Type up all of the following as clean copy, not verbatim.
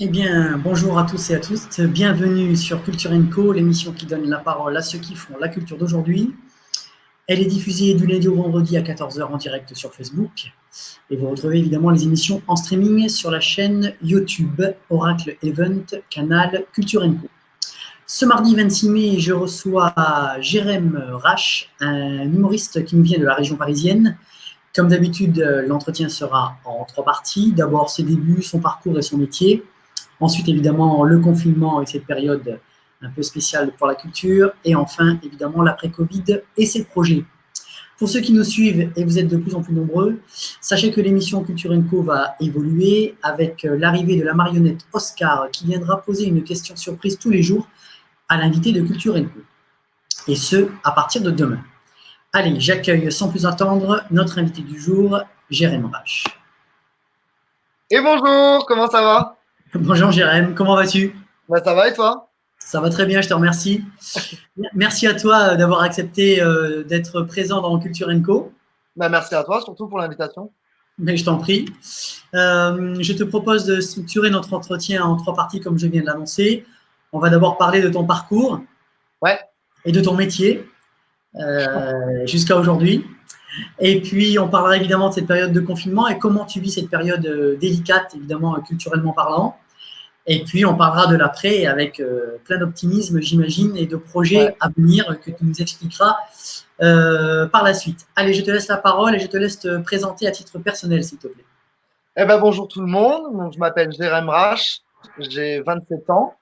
Eh bien, bonjour à tous et à toutes. Bienvenue sur Culture Co, l'émission qui donne la parole à ceux qui font la culture d'aujourd'hui. Elle est diffusée du lundi au vendredi à 14 heures en direct sur Facebook. Et vous retrouvez évidemment les émissions en streaming sur la chaîne YouTube Oracle Event, canal Culture Co. Ce mardi 26 mai, je reçois Jérém Rache, un humoriste qui nous vient de la région parisienne. Comme d'habitude, l'entretien sera en 3 parties. D'abord, ses débuts, son parcours et son métier. Ensuite, évidemment, le confinement et cette période un peu spéciale pour la culture. Et enfin, évidemment, l'après-Covid et ses projets. Pour ceux qui nous suivent, et vous êtes de plus en plus nombreux, sachez que l'émission Culture Co va évoluer avec l'arrivée de la marionnette Oscar qui viendra poser une question surprise tous les jours à l'invité de Culture Co. Et ce, à partir de demain. Allez, j'accueille sans plus attendre notre invité du jour, Jérém Rache. Et bonjour, comment ça va? Bonjour Jérém, comment vas-tu? Ça va et toi? Ça va très bien, je te remercie. Merci à toi d'avoir accepté d'être présent dans Culture Co. Merci à toi, surtout pour l'invitation. Mais je t'en prie. Je te propose de structurer notre entretien en 3 parties, comme je viens de l'annoncer. On va d'abord parler de ton parcours Ouais. et de ton métier jusqu'à aujourd'hui. Et puis, on parlera évidemment de cette période de confinement et comment tu vis cette période délicate, évidemment, culturellement parlant. Et puis, on parlera de l'après avec plein d'optimisme, j'imagine, et de projets à venir que tu nous expliqueras par la suite. Allez, je te laisse la parole et je te laisse te présenter à titre personnel, s'il te plaît. Bonjour tout le monde, donc, je m'appelle Jérém Rache, j'ai 27 ans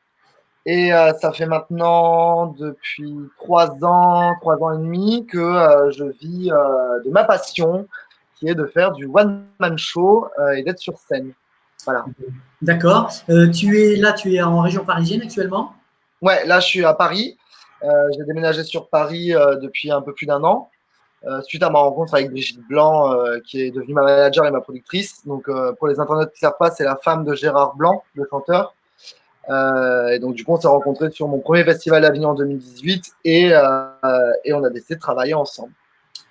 et ça fait maintenant depuis 3 ans et demi que je vis de ma passion qui est de faire du one-man show et d'être sur scène. Voilà. D'accord. Tu es en région parisienne actuellement? Ouais, là je suis à Paris. J'ai déménagé sur Paris depuis un peu plus d'un an. Suite à ma rencontre avec Brigitte Blanc, qui est devenue ma manager et ma productrice. Donc, pour les internautes qui ne savent pas, c'est la femme de Gérard Blanc, le chanteur. Et donc, du coup, on s'est rencontrés sur mon premier festival d'Avignon en 2018 et on a décidé de travailler ensemble.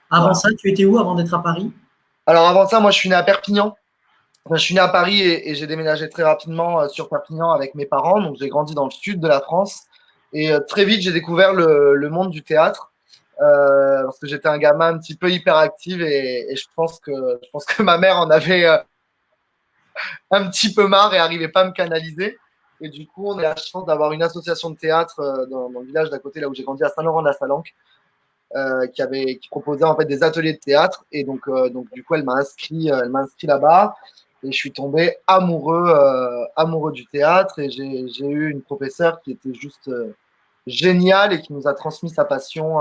Avant Voilà. ça, tu étais où avant d'être à Paris? Alors, avant ça, moi, je suis né à Perpignan. Enfin, je suis né à Paris et j'ai déménagé très rapidement sur Perpignan avec mes parents. Donc, j'ai grandi dans le sud de la France. Et très vite, j'ai découvert le monde du théâtre. Parce que j'étais un gamin un petit peu hyperactif et je pense que ma mère en avait un petit peu marre et n'arrivait pas à me canaliser. Et du coup, on a la chance d'avoir une association de théâtre dans le village d'à côté, là où j'ai grandi, à Saint-Laurent-de-la-Salanque, qui proposait en fait des ateliers de théâtre. Et donc du coup, elle m'a inscrit là-bas. Et je suis tombé amoureux du théâtre. Et j'ai eu une professeure qui était juste géniale et qui nous a transmis sa passion.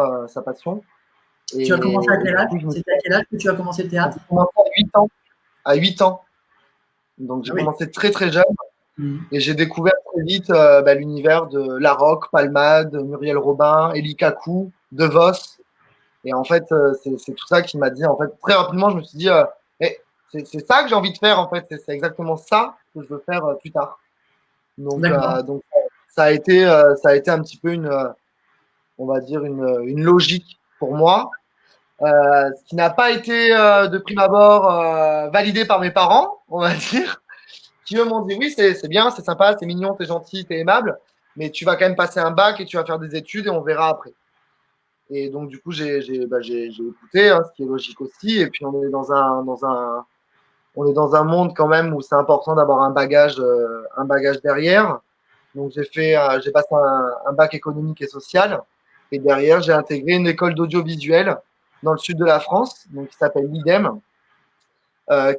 Tu as commencé à Et quel du âge? coup, je me suis C'était à quel âge que tu as commencé le théâtre? commencé à 8 ans. À 8 ans. Donc, Ah j'ai oui. commencé très, très jeune Mmh. et j'ai découvert très vite l'univers de Larocque, Palmade, Muriel Robin, Elie Kakou, De Vos. Et en fait, c'est tout ça qui m'a dit, en fait, très rapidement, je me suis dit, eh, c'est ça que j'ai envie de faire, en fait. C'est exactement ça que je veux faire plus tard. D'accord. Donc ça a été un petit peu on va dire, une logique pour moi. Ce qui n'a pas été de prime abord validé par mes parents, on va dire, qui eux m'ont dit oui, c'est bien, c'est sympa, c'est mignon, t'es gentil, t'es aimable, mais tu vas quand même passer un bac et tu vas faire des études et on verra après. Et donc, du coup, j'ai écouté, hein, ce qui est logique aussi. Et puis, on est dans un monde quand même où c'est important d'avoir un bagage derrière. Donc, j'ai passé un bac économique et social. Et derrière, j'ai intégré une école d'audiovisuel dans le sud de la France, donc qui s'appelle l'IDEM,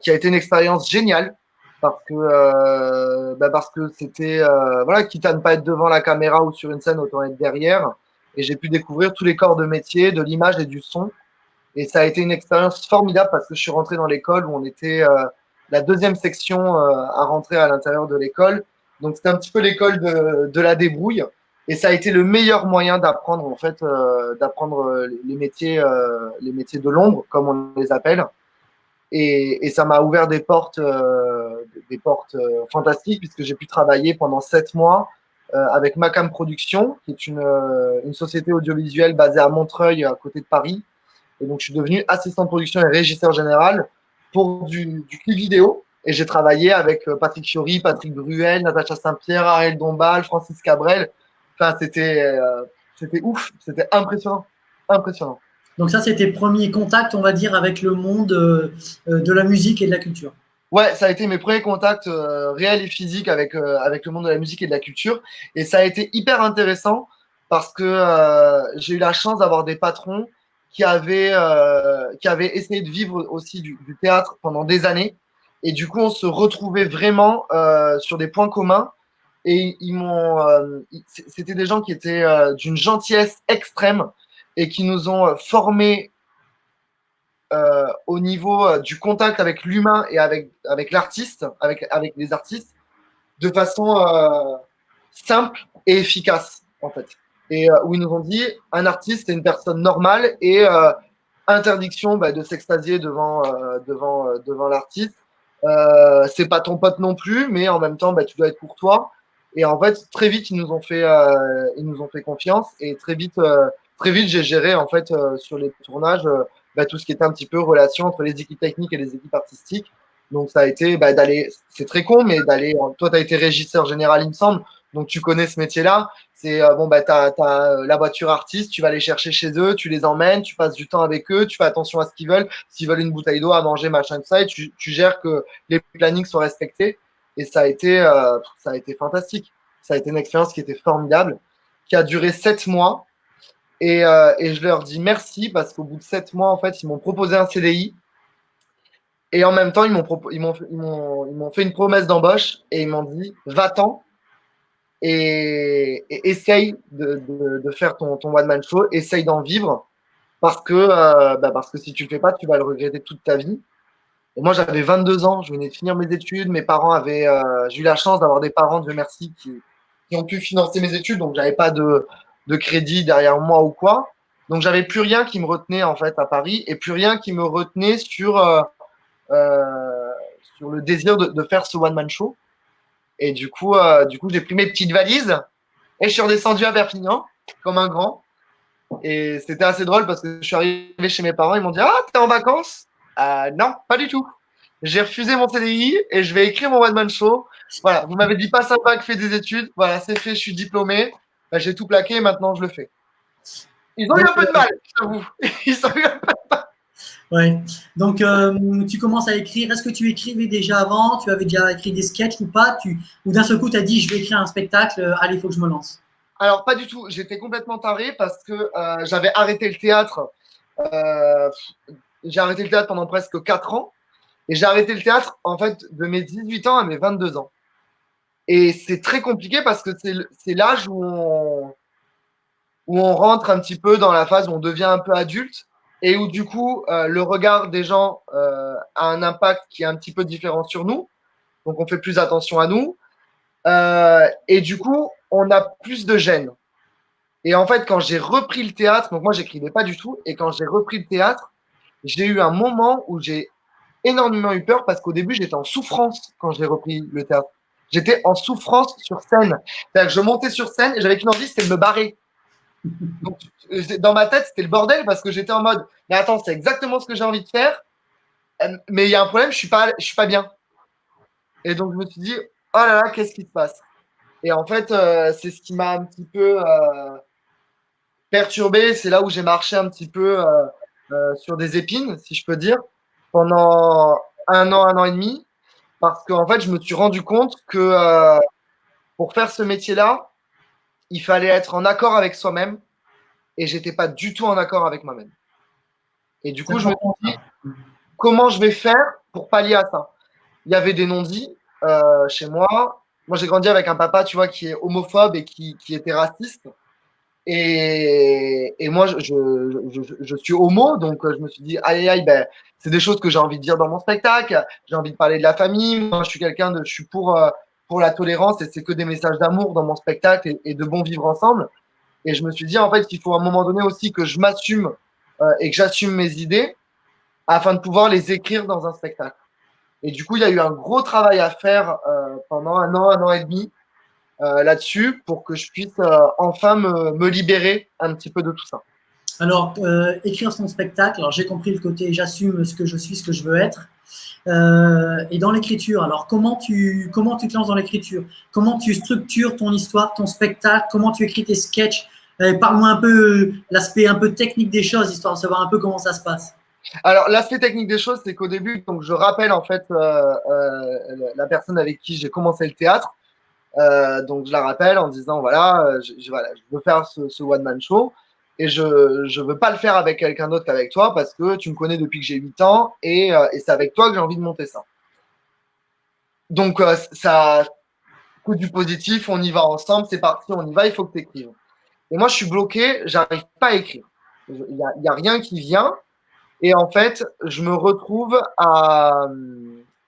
qui a été une expérience géniale parce que c'était voilà, quitte à ne pas être devant la caméra ou sur une scène, autant être derrière. Et j'ai pu découvrir tous les corps de métier, de l'image et du son. Et ça a été une expérience formidable parce que je suis rentré dans l'école où on était la deuxième section à rentrer à l'intérieur de l'école. Donc c'était un petit peu l'école de la débrouille. Et ça a été le meilleur moyen d'apprendre en fait, d'apprendre les métiers de l'ombre, comme on les appelle. Et ça m'a ouvert des portes fantastiques puisque j'ai pu travailler pendant 7 mois avec Macam Productions, qui est une société audiovisuelle basée à Montreuil, à côté de Paris. Et donc, je suis devenu assistant de production et régisseur général pour du clip vidéo. Et j'ai travaillé avec Patrick Fiori, Patrick Bruel, Natacha Saint-Pierre, Ariel Dombal, Francis Cabrel. Enfin, c'était ouf, c'était impressionnant. Impressionnant. Donc ça, c'était tes premiers contacts, on va dire, avec le monde de la musique et de la culture. Ouais, ça a été mes premiers contacts réels et physiques avec le monde de la musique et de la culture. Et ça a été hyper intéressant parce que j'ai eu la chance d'avoir des patrons qui avaient essayé de vivre aussi du théâtre pendant des années. Et du coup, on se retrouvait vraiment sur des points communs. Et c'était des gens qui étaient d'une gentillesse extrême et qui nous ont formés au niveau du contact avec l'humain et avec l'artiste, avec les artistes, de façon simple et efficace, en fait. Et où ils nous ont dit, un artiste, c'est une personne normale et interdiction de s'extasier devant l'artiste. C'est pas ton pote non plus, mais en même temps, tu dois être courtois. Et en fait, très vite, ils nous ont fait confiance et très vite, j'ai géré en fait sur les tournages tout ce qui était un petit peu relation entre les équipes techniques et les équipes artistiques. Donc ça a été d'aller, c'est très con, mais d'aller. Toi, tu as été régisseur général, il me semble, donc tu connais ce métier-là. C'est t'as la voiture artiste, tu vas les chercher chez eux, tu les emmènes, tu passes du temps avec eux, tu fais attention à ce qu'ils veulent. S'ils veulent une bouteille d'eau à manger, machin de ça, et tu gères que les plannings soient respectés. Et ça a été fantastique. Ça a été une expérience qui était formidable, qui a duré 7 mois. Et je leur dis merci parce qu'au bout de 7 mois, en fait, ils m'ont proposé un CDI. Et en même temps, ils m'ont fait une promesse d'embauche et ils m'ont dit va-t'en et essaye de faire ton one-man show, essaye d'en vivre parce que si tu le fais pas, tu vas le regretter toute ta vie. Et moi, j'avais 22 ans, je venais de finir mes études. Mes parents j'ai eu la chance d'avoir des parents, Dieu merci, qui ont pu financer mes études, donc j'avais pas de crédit derrière moi ou quoi. Donc j'avais plus rien qui me retenait en fait à Paris et plus rien qui me retenait sur le désir de faire ce one man show. Et du coup, j'ai pris mes petites valises et je suis redescendu à Perpignan comme un grand. Et c'était assez drôle parce que je suis arrivé chez mes parents, ils m'ont dit ah, t'es en vacances? Non, pas du tout. J'ai refusé mon CDI et je vais écrire mon one man show. Voilà, vous m'avez dit pas sympa que fais des études. Voilà, c'est fait, je suis diplômé. J'ai tout plaqué et maintenant je le fais. Ils ont eu Donc, un peu de mal, j'avoue. Ils ont eu un peu de mal. ouais. Donc, tu commences à écrire. Est-ce que tu écrivais déjà avant? Tu avais déjà écrit des sketchs ou pas? Ou d'un seul coup, tu as dit, je vais écrire un spectacle, allez, il faut que je me lance. Alors, pas du tout. J'étais complètement taré parce que j'avais arrêté le théâtre. Euh, j'ai arrêté le théâtre pendant presque 4 ans. Et j'ai arrêté le théâtre, en fait, de mes 18 ans à mes 22 ans. Et c'est très compliqué parce que c'est l'âge où on rentre un petit peu dans la phase où on devient un peu adulte et où du coup le regard des gens a un impact qui est un petit peu différent sur nous. Donc on fait plus attention à nous. Et du coup, on a plus de gêne. Et en fait, quand j'ai repris le théâtre, donc moi j'écrivais pas du tout, et quand j'ai repris le théâtre, j'ai eu un moment où j'ai énormément eu peur parce qu'au début j'étais en souffrance quand j'ai repris le théâtre. J'étais en souffrance sur scène. C'est-à-dire que je montais sur scène et j'avais qu'une envie, c'était de me barrer. Donc, dans ma tête, c'était le bordel parce que j'étais en mode, mais attends, c'est exactement ce que j'ai envie de faire, mais il y a un problème, je suis pas bien. Et donc, je me suis dit, oh là là, qu'est-ce qui se passe? Et en fait, c'est ce qui m'a un petit peu perturbé. C'est là où j'ai marché un petit peu sur des épines, si je peux dire, pendant un an et demi, parce qu'en fait, je me suis rendu compte que pour faire ce métier-là, il fallait être en accord avec soi-même et j'étais pas du tout en accord avec moi-même. Et du C'est coup, je me important, suis dit, ça. comment je vais faire pour pallier à ça? Il y avait des non-dits chez moi. Moi, j'ai grandi avec un papa, tu vois, qui est homophobe et qui était raciste. Et moi, je suis homo, donc je me suis dit, aïe, aïe, ben, c'est des choses que j'ai envie de dire dans mon spectacle. J'ai envie de parler de la famille. Moi, je suis pour la tolérance et c'est que des messages d'amour dans mon spectacle et de bon vivre ensemble. Et je me suis dit, en fait, qu'il faut à un moment donné aussi que je m'assume et que j'assume mes idées afin de pouvoir les écrire dans un spectacle. Et du coup, il y a eu un gros travail à faire pendant un an et demi là-dessus pour que je puisse enfin me libérer un petit peu de tout ça. Alors, écrire son spectacle, alors j'ai compris le côté j'assume ce que je suis, ce que je veux être. Et dans l'écriture, alors comment tu te lances dans l'écriture? Comment tu structures ton histoire, ton spectacle? Comment tu écris tes sketchs? Parle-moi un peu l'aspect un peu technique des choses, histoire de savoir un peu comment ça se passe. Alors, l'aspect technique des choses, c'est qu'au début, donc, je rappelle en fait la personne avec qui j'ai commencé le théâtre. Donc, je la rappelle en disant voilà, voilà, je veux faire ce one-man show et je ne veux pas le faire avec quelqu'un d'autre qu'avec toi parce que tu me connais depuis que j'ai 8 ans et c'est avec toi que j'ai envie de monter ça. Donc, ça coûte du positif, on y va ensemble, c'est parti, on y va, il faut que tu écrives. Et moi, je suis bloqué, j'arrive pas à écrire. Il n'y a rien qui vient. Et en fait, je me retrouve à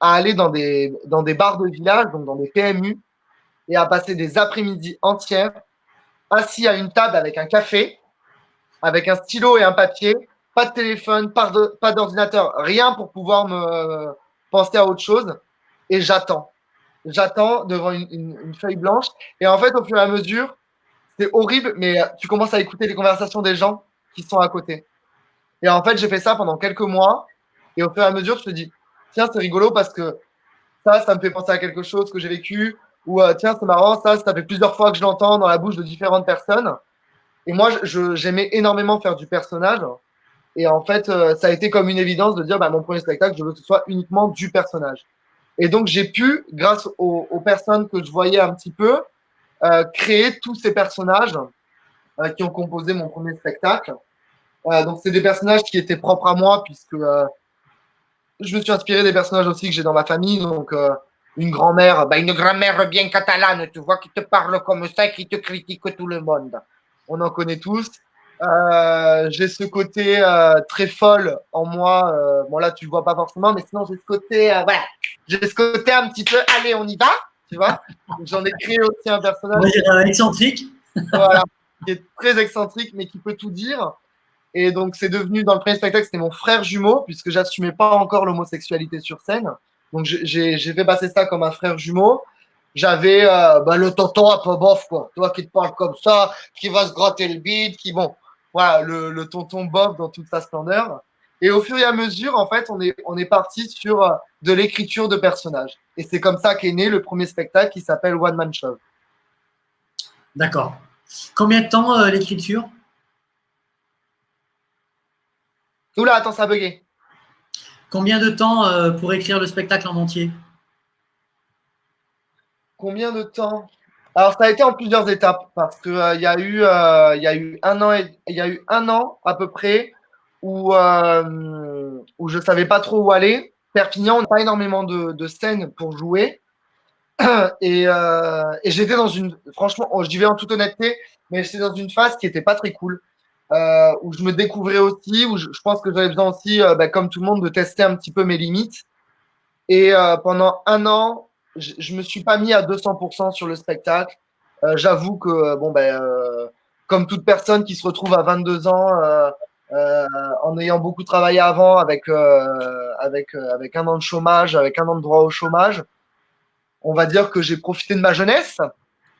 aller dans des bars de village, donc dans des PMU, et à passer des après-midi entières assis à une table avec un café, avec un stylo et un papier, pas de téléphone, pas d'ordinateur, rien pour pouvoir me penser à autre chose. Et j'attends. J'attends devant une feuille blanche. Et en fait, au fur et à mesure, c'est horrible, mais tu commences à écouter les conversations des gens qui sont à côté. Et en fait, j'ai fait ça pendant quelques mois. Et au fur et à mesure, je te dis, tiens, c'est rigolo parce que ça me fait penser à quelque chose que j'ai vécu. Ou tiens, c'est marrant, ça fait plusieurs fois que je l'entends dans la bouche de différentes personnes. Et moi, j'aimais énormément faire du personnage. Et en fait, ça a été comme une évidence de dire, bah, mon premier spectacle, je veux que ce soit uniquement du personnage. Et donc, j'ai pu, grâce aux personnes que je voyais un petit peu, créer tous ces personnages qui ont composé mon premier spectacle. Donc, c'est des personnages qui étaient propres à moi, puisque je me suis inspiré des personnages aussi que j'ai dans ma famille. Donc, une grand-mère, bah, une grand-mère bien catalane, tu vois, qui te parle comme ça et qui te critique tout le monde. On en connaît tous. J'ai ce côté très folle en moi. Bon, là, tu le vois pas forcément, mais sinon, j'ai ce côté, voilà. J'ai ce côté un petit peu, allez, on y va, tu vois. J'en ai créé aussi un personnage. On va dire excentrique. Voilà, qui est très excentrique, mais qui peut tout dire. Et donc, c'est devenu, dans le premier spectacle, c'était mon frère jumeau, puisque j'assumais pas encore l'homosexualité sur scène. Donc, j'ai fait passer ça comme un frère jumeau. J'avais bah, le tonton un peu bof, quoi. Toi qui te parles comme ça, qui va se gratter le bide, qui, bon, voilà, le tonton bof dans toute sa splendeur. Et au fur et à mesure, en fait, on est parti sur de l'écriture de personnages. Et c'est comme ça qu'est né le premier spectacle qui s'appelle One Man Show. D'accord. Combien de temps l'écriture? Oula, attends, ça a bugué. Combien de temps pour écrire le spectacle en entier? Combien de temps? Alors, ça a été en plusieurs étapes parce que il y a eu un an il y a eu un an à peu près où je savais pas trop où aller. Perpignan, on n'a pas énormément de scènes pour jouer et j'étais dans une, franchement, je dis en toute honnêteté, mais j'étais dans une phase qui était pas très cool. Où je me découvrais aussi, où je pense que j'avais besoin aussi, bah, comme tout le monde, de tester un petit peu mes limites. Et pendant un an, je me suis pas mis à 200% sur le spectacle. J'avoue que, bon, ben, comme toute personne qui se retrouve à 22 ans, en ayant beaucoup travaillé avant, avec un an de chômage, avec un an de droit au chômage, on va dire que j'ai profité de ma jeunesse,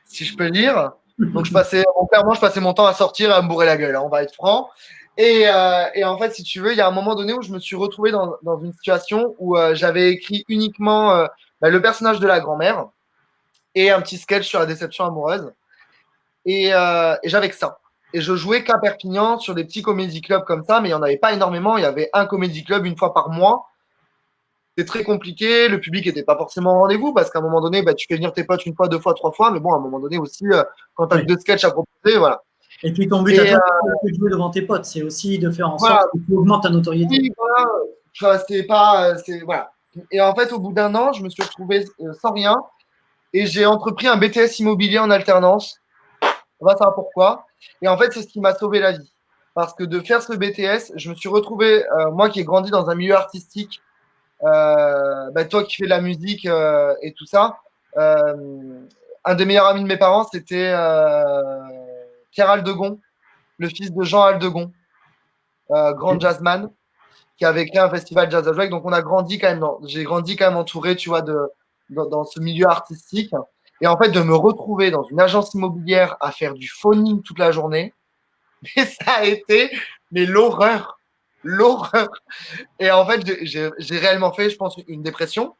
si je peux le dire. Donc, clairement, je passais mon temps à sortir et à me bourrer la gueule, hein, on va être franc. Et en fait, si tu veux, il y a un moment donné où je me suis retrouvé dans une situation où j'avais écrit uniquement bah, le personnage de la grand-mère et un petit sketch sur la déception amoureuse. Et j'avais que ça. Et je jouais qu'à Perpignan sur des petits comédie clubs comme ça, mais il n'y en avait pas énormément. Il y avait un comédie club une fois par mois. C'était très compliqué. Le public n'était pas forcément au rendez-vous parce qu'à un moment donné, bah, tu fais venir tes potes une fois, deux fois, trois fois. Mais bon, à un moment donné aussi, quand tu as Oui. deux sketchs à proposer, voilà. Et puis ton but à toi, c'est de jouer devant tes potes, c'est aussi de faire en sorte Voilà. que tu augmentes ta notoriété. Oui, voilà. Tu vois, c'est pas, voilà. Et en fait, au bout d'un an, je me suis retrouvé sans rien et j'ai entrepris un BTS immobilier en alternance. On va savoir pourquoi. Et en fait, c'est ce qui m'a sauvé la vie. Parce que de faire ce BTS, je me suis retrouvé, moi qui ai grandi dans un milieu artistique, bah, toi qui fais de la musique et tout ça, un des meilleurs amis de mes parents, c'était Pierre Aldegon, le fils de Jean Aldegon, grand jazzman, qui avait créé un festival jazz à Jouec. Donc, on a grandi quand même, j'ai grandi quand même entouré, tu vois, dans ce milieu artistique. Et en fait, de me retrouver dans une agence immobilière à faire du phoning toute la journée, Mais ça a été mais l'horreur. L'horreur. Et en fait, j'ai réellement fait, je pense, une dépression.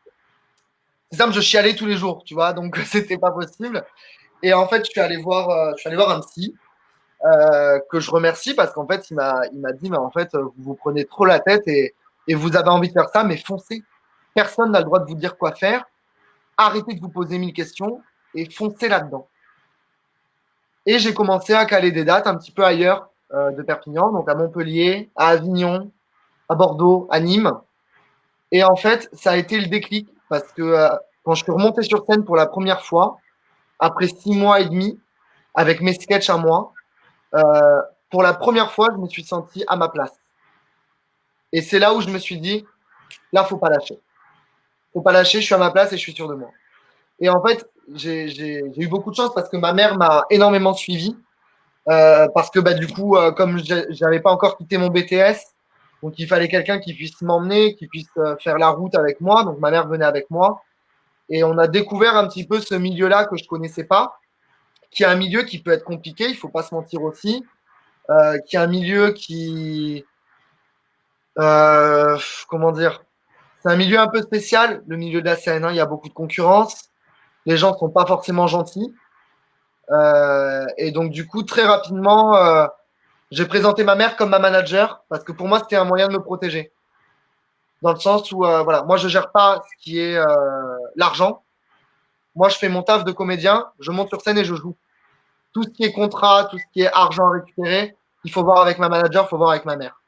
C'est simple, je chialais tous les jours, tu vois, donc c'était pas possible. Et en fait, je suis allé voir un psy que je remercie parce qu'en fait, il m'a dit, mais en fait, vous vous prenez trop la tête et vous avez envie de faire ça, mais foncez. Personne n'a le droit de vous dire quoi faire. Arrêtez de vous poser 1000 questions et foncez là-dedans. Et j'ai commencé à caler des dates un petit peu ailleurs de Perpignan, donc à Montpellier, à Avignon, à Bordeaux, à Nîmes. Et en fait, ça a été le déclic parce que quand je suis remonté sur scène pour la première fois, après 6 mois et demi, avec mes sketchs à moi, euh, pour la première fois, je me suis senti à ma place. Et c'est là où je me suis dit, là, faut pas lâcher. Faut pas lâcher, je suis à ma place et je suis sûr de moi. Et en fait, j'ai eu beaucoup de chance parce que ma mère m'a énormément suivi. Parce que bah, du coup, comme j'avais pas encore quitté mon BTS, donc il fallait quelqu'un qui puisse m'emmener, qui puisse faire la route avec moi. Donc ma mère venait avec moi. Et on a découvert un petit peu ce milieu-là que je connaissais pas, qui est un milieu qui peut être compliqué, il faut pas se mentir aussi, qui est un milieu qui, euh, comment dire, c'est un milieu un peu spécial, le milieu de la scène, hein. Il y a beaucoup de concurrence, les gens sont pas forcément gentils. Et donc du coup, très rapidement, j'ai présenté ma mère comme ma manager parce que pour moi, c'était un moyen de me protéger. Dans le sens où, voilà, moi, je gère pas ce qui est l'argent. Moi, je fais mon taf de comédien, je monte sur scène et je joue. Tout ce qui est contrat, tout ce qui est argent à récupérer, il faut voir avec ma manager, il faut voir avec ma mère.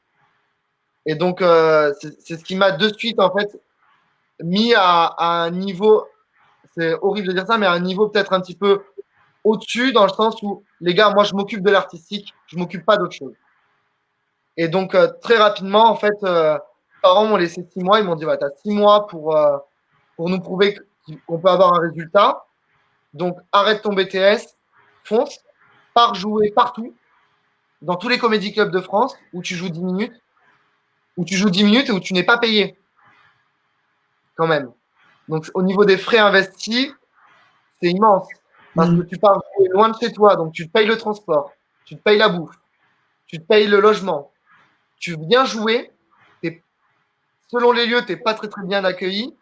Et donc, c'est ce qui m'a de suite, en fait, mis à un niveau, c'est horrible de dire ça, mais à un niveau peut-être un petit peu au-dessus, dans le sens où, les gars, moi, je m'occupe de l'artistique, je m'occupe pas d'autre chose. Et donc, très rapidement, en fait, mes parents m'ont laissé 6 mois, ils m'ont dit, ouais, tu as 6 mois pour nous prouver qu'on peut avoir un résultat. Donc, arrête ton BTS, fonce, pars jouer partout, dans tous les comédie clubs de France, où tu joues 10 minutes, où tu joues 10 minutes et où tu n'es pas payé, quand même. Donc, au niveau des frais investis, c'est immense. Parce que Mm. tu pars jouer loin de chez toi, donc tu te payes le transport, tu te payes la bouffe, tu te payes le logement. Tu viens jouer, selon les lieux, tu n'es pas très très bien accueilli.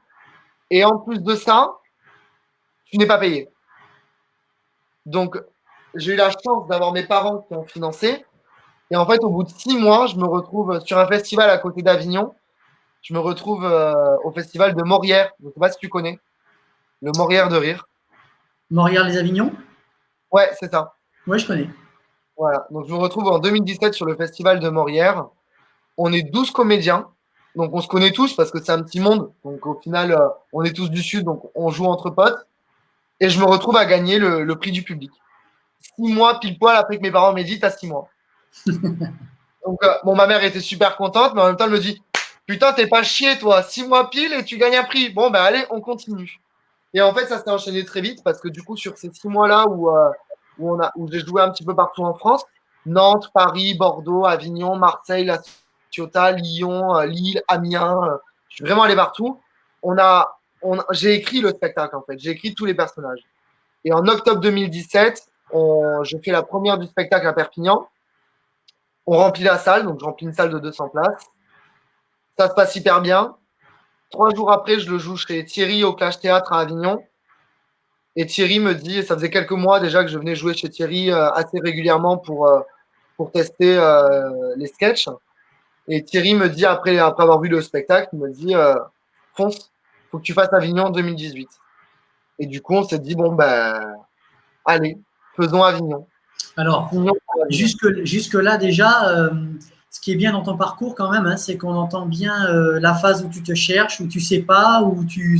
Et en plus de ça, tu n'es pas payé. Donc, j'ai eu la chance d'avoir mes parents qui ont financé. Et en fait, au bout de 6 mois, je me retrouve sur un festival à côté d'Avignon. Je me retrouve au festival de Morières. Je ne sais pas si tu connais. Le Morières de rire. Montréal-les-Avignon? Ouais, c'est ça. Ouais, je connais. Voilà. Donc, je me retrouve en 2017 sur le festival de Morières. On est 12 comédiens. Donc, on se connaît tous parce que c'est un petit monde. Donc, au final, on est tous du Sud. Donc, on joue entre potes. Et je me retrouve à gagner le prix du public. 6 mois pile poil après que mes parents m'aient dit, t'as 6 mois. Donc, bon, ma mère était super contente, mais en même temps, elle me dit, putain, t'es pas chier, toi, 6 mois pile et tu gagnes un prix. Bon, ben allez, on continue. Et en fait, ça s'est enchaîné très vite parce que du coup, sur ces 6 mois-là où j'ai joué un petit peu partout en France, Nantes, Paris, Bordeaux, Avignon, Marseille, La Ciotat, Lyon, Lille, Amiens, je suis vraiment allé partout. J'ai écrit le spectacle en fait, j'ai écrit tous les personnages. Et en octobre 2017, je fais la première du spectacle à Perpignan. On remplit la salle, donc je remplis une salle de 200 places. Ça se passe hyper bien. 3 jours après, je le joue chez Thierry au Clash Théâtre à Avignon. Et Thierry me dit, ça faisait quelques mois déjà que je venais jouer chez Thierry assez régulièrement pour tester les sketchs. Et Thierry me dit, après avoir vu le spectacle, il me dit, fonce, faut que tu fasses Avignon en 2018. Et du coup, on s'est dit, bon, ben, allez, faisons Avignon. Alors, Signons pour Avignon. jusque-là, déjà, ce qui est bien dans ton parcours quand même, hein, c'est qu'on entend bien la phase où tu te cherches, où tu sais Ouais, pas où tu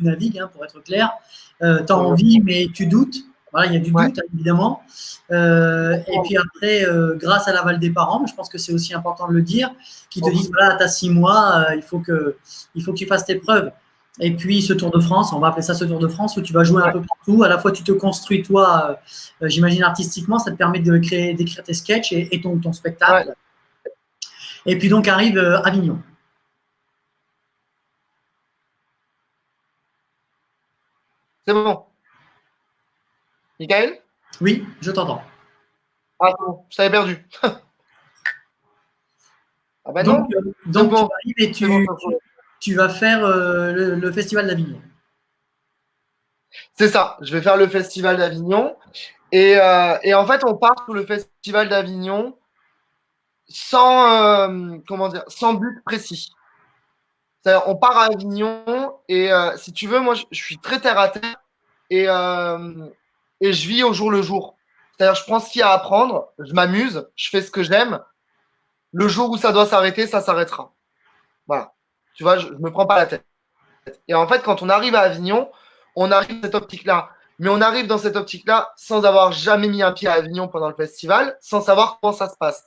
navigues, hein, pour être clair. Tu as envie, exactement. mais tu doutes. Voilà, il y a du Ouais, doute, hein, évidemment. Et puis après, grâce à l'aval des parents, je pense que c'est aussi important de le dire, qui te disent, voilà, tu as 6 mois, il faut que tu fasses tes preuves. Et puis ce Tour de France, on va appeler ça ce Tour de France, où tu vas jouer un ouais, peu partout. À la fois, tu te construis toi, j'imagine artistiquement, ça te permet d'écrire tes sketchs et ton ouais. spectacle. Et puis donc arrive Avignon. C'est bon. Michael? Oui, je t'entends. Ah bon, je t'avais perdu. Ah bah Donc, non, c'est donc tu bon. arrives et C'est bon, c'est bon. tu vas faire le Festival d'Avignon. C'est ça, je vais faire le Festival d'Avignon. Et en fait, on part sur le Festival d'Avignon sans, comment dire, sans but précis. C'est-à-dire, on part à Avignon et si tu veux, moi, je suis très terre à terre et je vis au jour le jour. C'est-à-dire, je prends ce qu'il y a à apprendre, je m'amuse, je fais ce que j'aime. Le jour où ça doit s'arrêter, ça s'arrêtera. Voilà. Tu vois, je ne me prends pas la tête. Et en fait, quand on arrive à Avignon, on arrive dans cette optique-là. Mais on arrive dans cette optique-là sans avoir jamais mis un pied à Avignon pendant le festival, sans savoir comment ça se passe.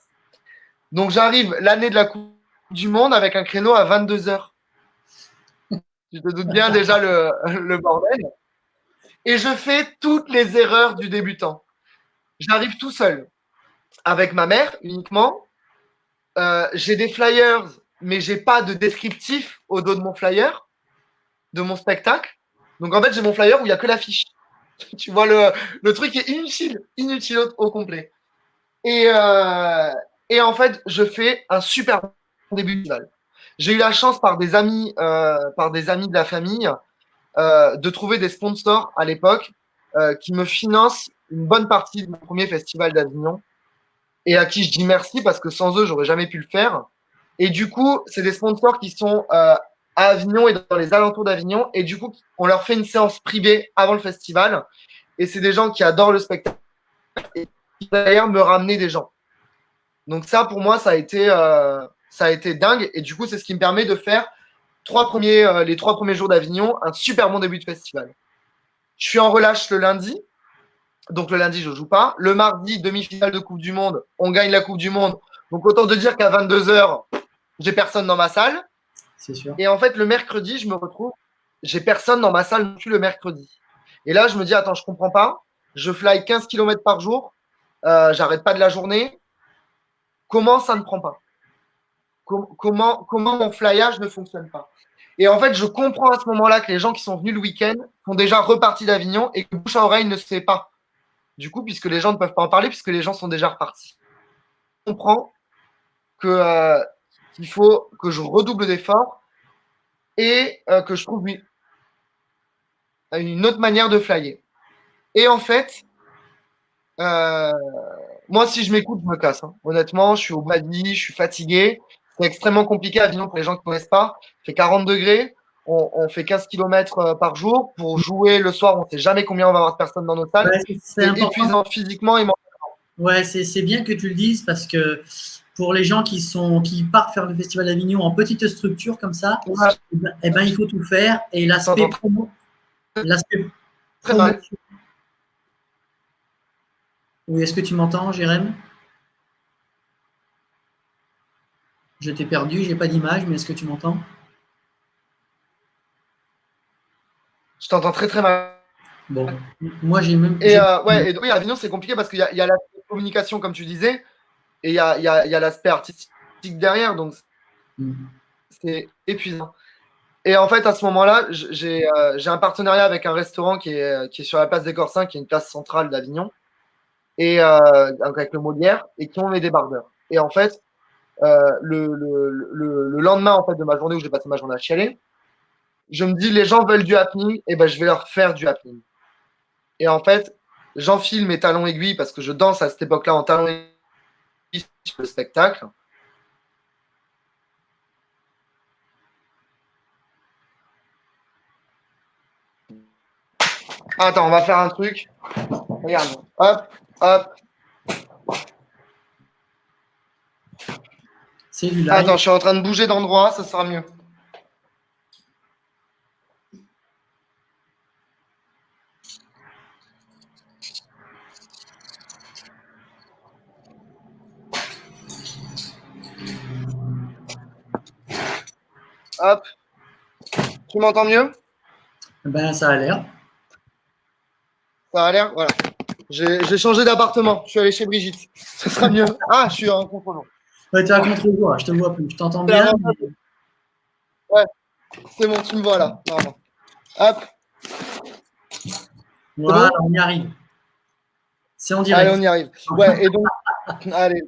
Donc j'arrive l'année de la Coupe du Monde avec un créneau à 22 heures. Tu te doutes bien déjà le bordel. Et je fais toutes les erreurs du débutant. J'arrive tout seul, avec ma mère uniquement. J'ai des flyers, mais j'ai pas de descriptif au dos de mon flyer, de mon spectacle. Donc en fait, j'ai mon flyer où il n'y a que l'affiche. Tu vois, le truc est inutile au complet. Et, euh, et en fait, je fais un super bon début de festival. J'ai eu la chance par des amis de la famille, de trouver des sponsors à l'époque qui me financent une bonne partie de mon premier festival d'Avignon et à qui je dis merci parce que sans eux, j'aurais jamais pu le faire. Et du coup, c'est des sponsors qui sont à Avignon et dans les alentours d'Avignon. Et du coup, on leur fait une séance privée avant le festival. Et c'est des gens qui adorent le spectacle et qui d'ailleurs me ramener des gens. Donc ça, pour moi, ça a été dingue. Et du coup, c'est ce qui me permet de faire les 3 premiers jours d'Avignon, un super bon début de festival. Je suis en relâche le lundi. Donc le lundi, je ne joue pas. Le mardi, demi-finale de Coupe du Monde, on gagne la Coupe du Monde. Donc autant te dire qu'à 22 heures, j'ai personne dans ma salle. C'est sûr. Et en fait, le mercredi, je me retrouve, j'ai personne dans ma salle non plus le mercredi. Et là, je me dis, attends, je comprends pas. Je fly 15 km par jour. J'arrête pas de la journée. Comment ça ne prend pas? Comment mon flyage ne fonctionne pas? Et en fait, je comprends à ce moment-là que les gens qui sont venus le week-end sont déjà repartis d'Avignon et que bouche à oreille ne se fait pas. Du coup, puisque les gens ne peuvent pas en parler, puisque les gens sont déjà repartis. Je comprends qu'il faut que je redouble d'efforts et que je trouve une autre manière de flyer. Et en fait, euh, moi, si je m'écoute, je me casse. Hein. Honnêtement, je suis au badi, je suis fatigué. C'est extrêmement compliqué à Avignon pour les gens qui ne connaissent pas. Il fait 40 degrés, on fait 15 km par jour. Pour jouer le soir, on ne sait jamais combien on va avoir de personnes dans nos salles. Ouais, c'est C'est important. épuisant physiquement et mentalement. Ouais, c'est bien que tu le dises parce que pour les gens qui partent faire le Festival d'Avignon en petite structure comme ça, Ouais, eh ben, il faut tout faire. Et l'aspect l'aspect très mal. promotion. Oui, est-ce que tu m'entends, Jérém? Je t'ai perdu, j'ai pas d'image, mais est-ce que tu m'entends? Je t'entends très très mal. Bon, moi j'ai même. Et ouais, et oui, Avignon, c'est compliqué parce qu'il y a la communication, comme tu disais, et il y a l'aspect artistique derrière, donc c'est épuisant. Et en fait, à ce moment-là, j'ai un partenariat avec un restaurant qui est sur la place des Corsins, qui est une place centrale d'Avignon, et avec le Molière, et qui ont mes débardeurs. Et en fait, le lendemain en fait, de ma journée où j'ai passé ma journée à chialer, je me dis, les gens veulent du happening, et ben je vais leur faire du happening. Et en fait, j'enfile mes talons aiguilles parce que je danse à cette époque-là en talons aiguilles sur le spectacle. Attends, on va faire un truc. Regarde. Hop, hop. C'est du live. Attends, je suis en train de bouger d'endroit, ça sera mieux. Hop. Tu m'entends mieux? Ben, ça a l'air. Ça a l'air, voilà. J'ai changé d'appartement. Je suis allé chez Brigitte. Ce sera mieux. Ah, je suis en contrôle. Ouais, tu es à contre-voix, je te vois plus. Je t'entends bien. Mais... Ouais, c'est bon, tu me vois là. Non. Hop. Voilà, Bon on y arrive. C'est en direct. Allez, on y arrive. Ouais, et donc, Allez,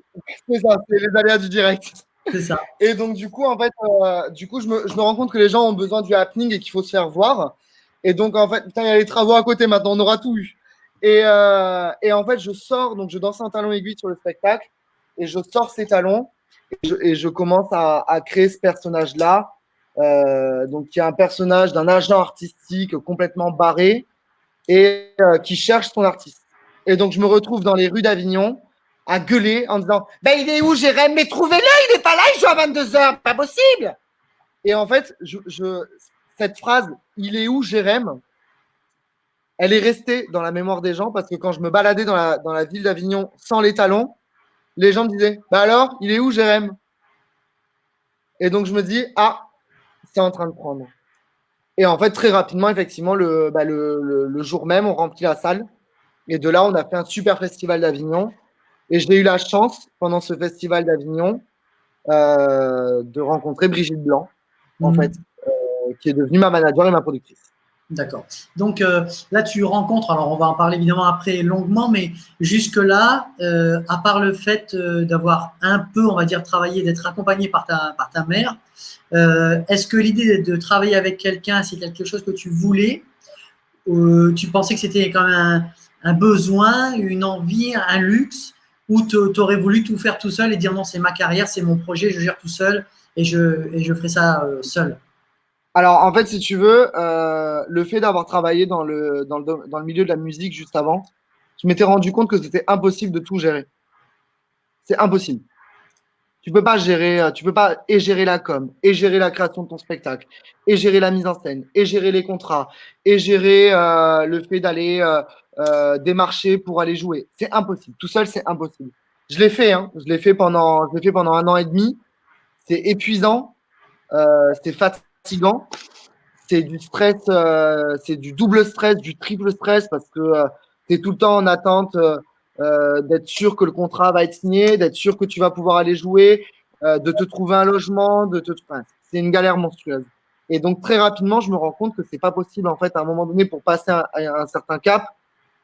c'est ça, c'est les aléas du direct. C'est ça. Et donc, du coup, en fait, je me rends compte que les gens ont besoin du happening et qu'il faut se faire voir. Et donc, en fait, putain, il y a les travaux à côté maintenant, on aura tout eu. Et en fait, je sors, donc je danse en talons aiguilles sur le spectacle, et je sors ces talons, et je commence à créer ce personnage-là. Donc, qui est un personnage d'un agent artistique complètement barré et qui cherche son artiste. Et donc, je me retrouve dans les rues d'Avignon à gueuler en disant ben, il est où, Jérém? Mais trouvez-le, il n'est pas là, il joue à 22h, pas possible. Et en fait, cette phrase, il est où, Jérém? Elle est restée dans la mémoire des gens parce que quand je me baladais dans la ville d'Avignon sans les talons, les gens me disaient bah alors, il est où, Jérém? Et donc, je me dis ah, c'est en train de prendre. Et en fait, très rapidement, effectivement, le jour même, on remplit la salle. Et de là, on a fait un super festival d'Avignon. Et j'ai eu la chance, pendant ce festival d'Avignon, de rencontrer Brigitte Blanc, en fait, qui est devenue ma manager et ma productrice. D'accord. Donc là, tu rencontres, alors on va en parler évidemment après longuement, mais jusque-là, à part le fait d'avoir un peu, on va dire, travaillé, d'être accompagné par ta mère, est-ce que l'idée de travailler avec quelqu'un, c'est quelque chose que tu voulais? Tu pensais que c'était quand même un besoin, une envie, un luxe, ou tu aurais voulu tout faire tout seul et dire non, c'est ma carrière, c'est mon projet, je gère tout seul et je ferai ça seul? Alors, en fait, si tu veux, le fait d'avoir travaillé dans le milieu de la musique juste avant, je m'étais rendu compte que c'était impossible de tout gérer. C'est impossible. Tu peux pas et gérer la com, et gérer la création de ton spectacle, et gérer la mise en scène, et gérer les contrats, et gérer le fait d'aller démarcher pour aller jouer. C'est impossible. Tout seul, c'est impossible. Je l'ai fait, hein. Je l'ai fait pendant 1 an et demi. C'est épuisant, c'est fatigant, c'est du stress, c'est du double stress, du triple stress parce que tu es tout le temps en attente d'être sûr que le contrat va être signé, d'être sûr que tu vas pouvoir aller jouer, de te trouver un logement, enfin, c'est une galère monstrueuse. Et donc très rapidement, je me rends compte que c'est pas possible en fait à un moment donné pour passer un certain cap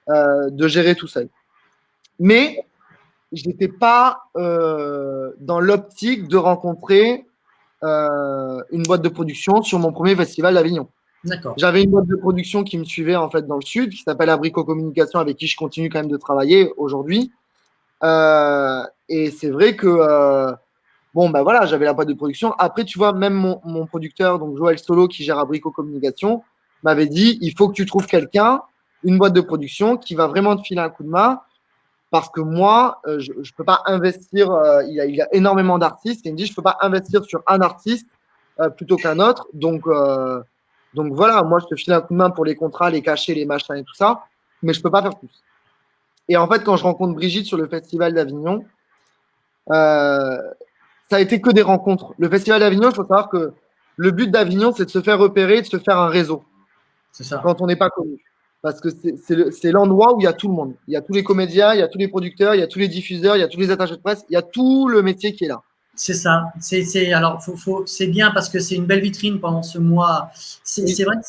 de gérer tout seul. Mais je n'étais pas dans l'optique de rencontrer une boîte de production sur mon premier festival d'Avignon. D'accord. J'avais une boîte de production qui me suivait en fait dans le sud, qui s'appelle Abricot Communication, avec qui je continue quand même de travailler aujourd'hui. Et c'est vrai que bon ben voilà, j'avais la boîte de production. Après, tu vois, même mon producteur, donc Joël Solo, qui gère Abricot Communication, m'avait dit il faut que tu trouves quelqu'un, une boîte de production qui va vraiment te filer un coup de main. Parce que moi, je ne peux pas investir. Il y a énormément d'artistes. Et il me dit, je ne peux pas investir sur un artiste plutôt qu'un autre. Donc voilà, moi, je te file un coup de main pour les contrats, les cachets, les machins et tout ça. Mais je ne peux pas faire plus. Et en fait, quand je rencontre Brigitte sur le Festival d'Avignon, ça a été que des rencontres. Le Festival d'Avignon, il faut savoir que le but d'Avignon, c'est de se faire repérer, de se faire un réseau. C'est ça. Quand on n'est pas connu. Parce que c'est l'endroit où il y a tout le monde. Il y a tous les comédiens, il y a tous les producteurs, il y a tous les diffuseurs, il y a tous les attachés de presse, il y a tout le métier qui est là. C'est ça. Alors, c'est bien parce que c'est une belle vitrine pendant ce mois. C'est vrai que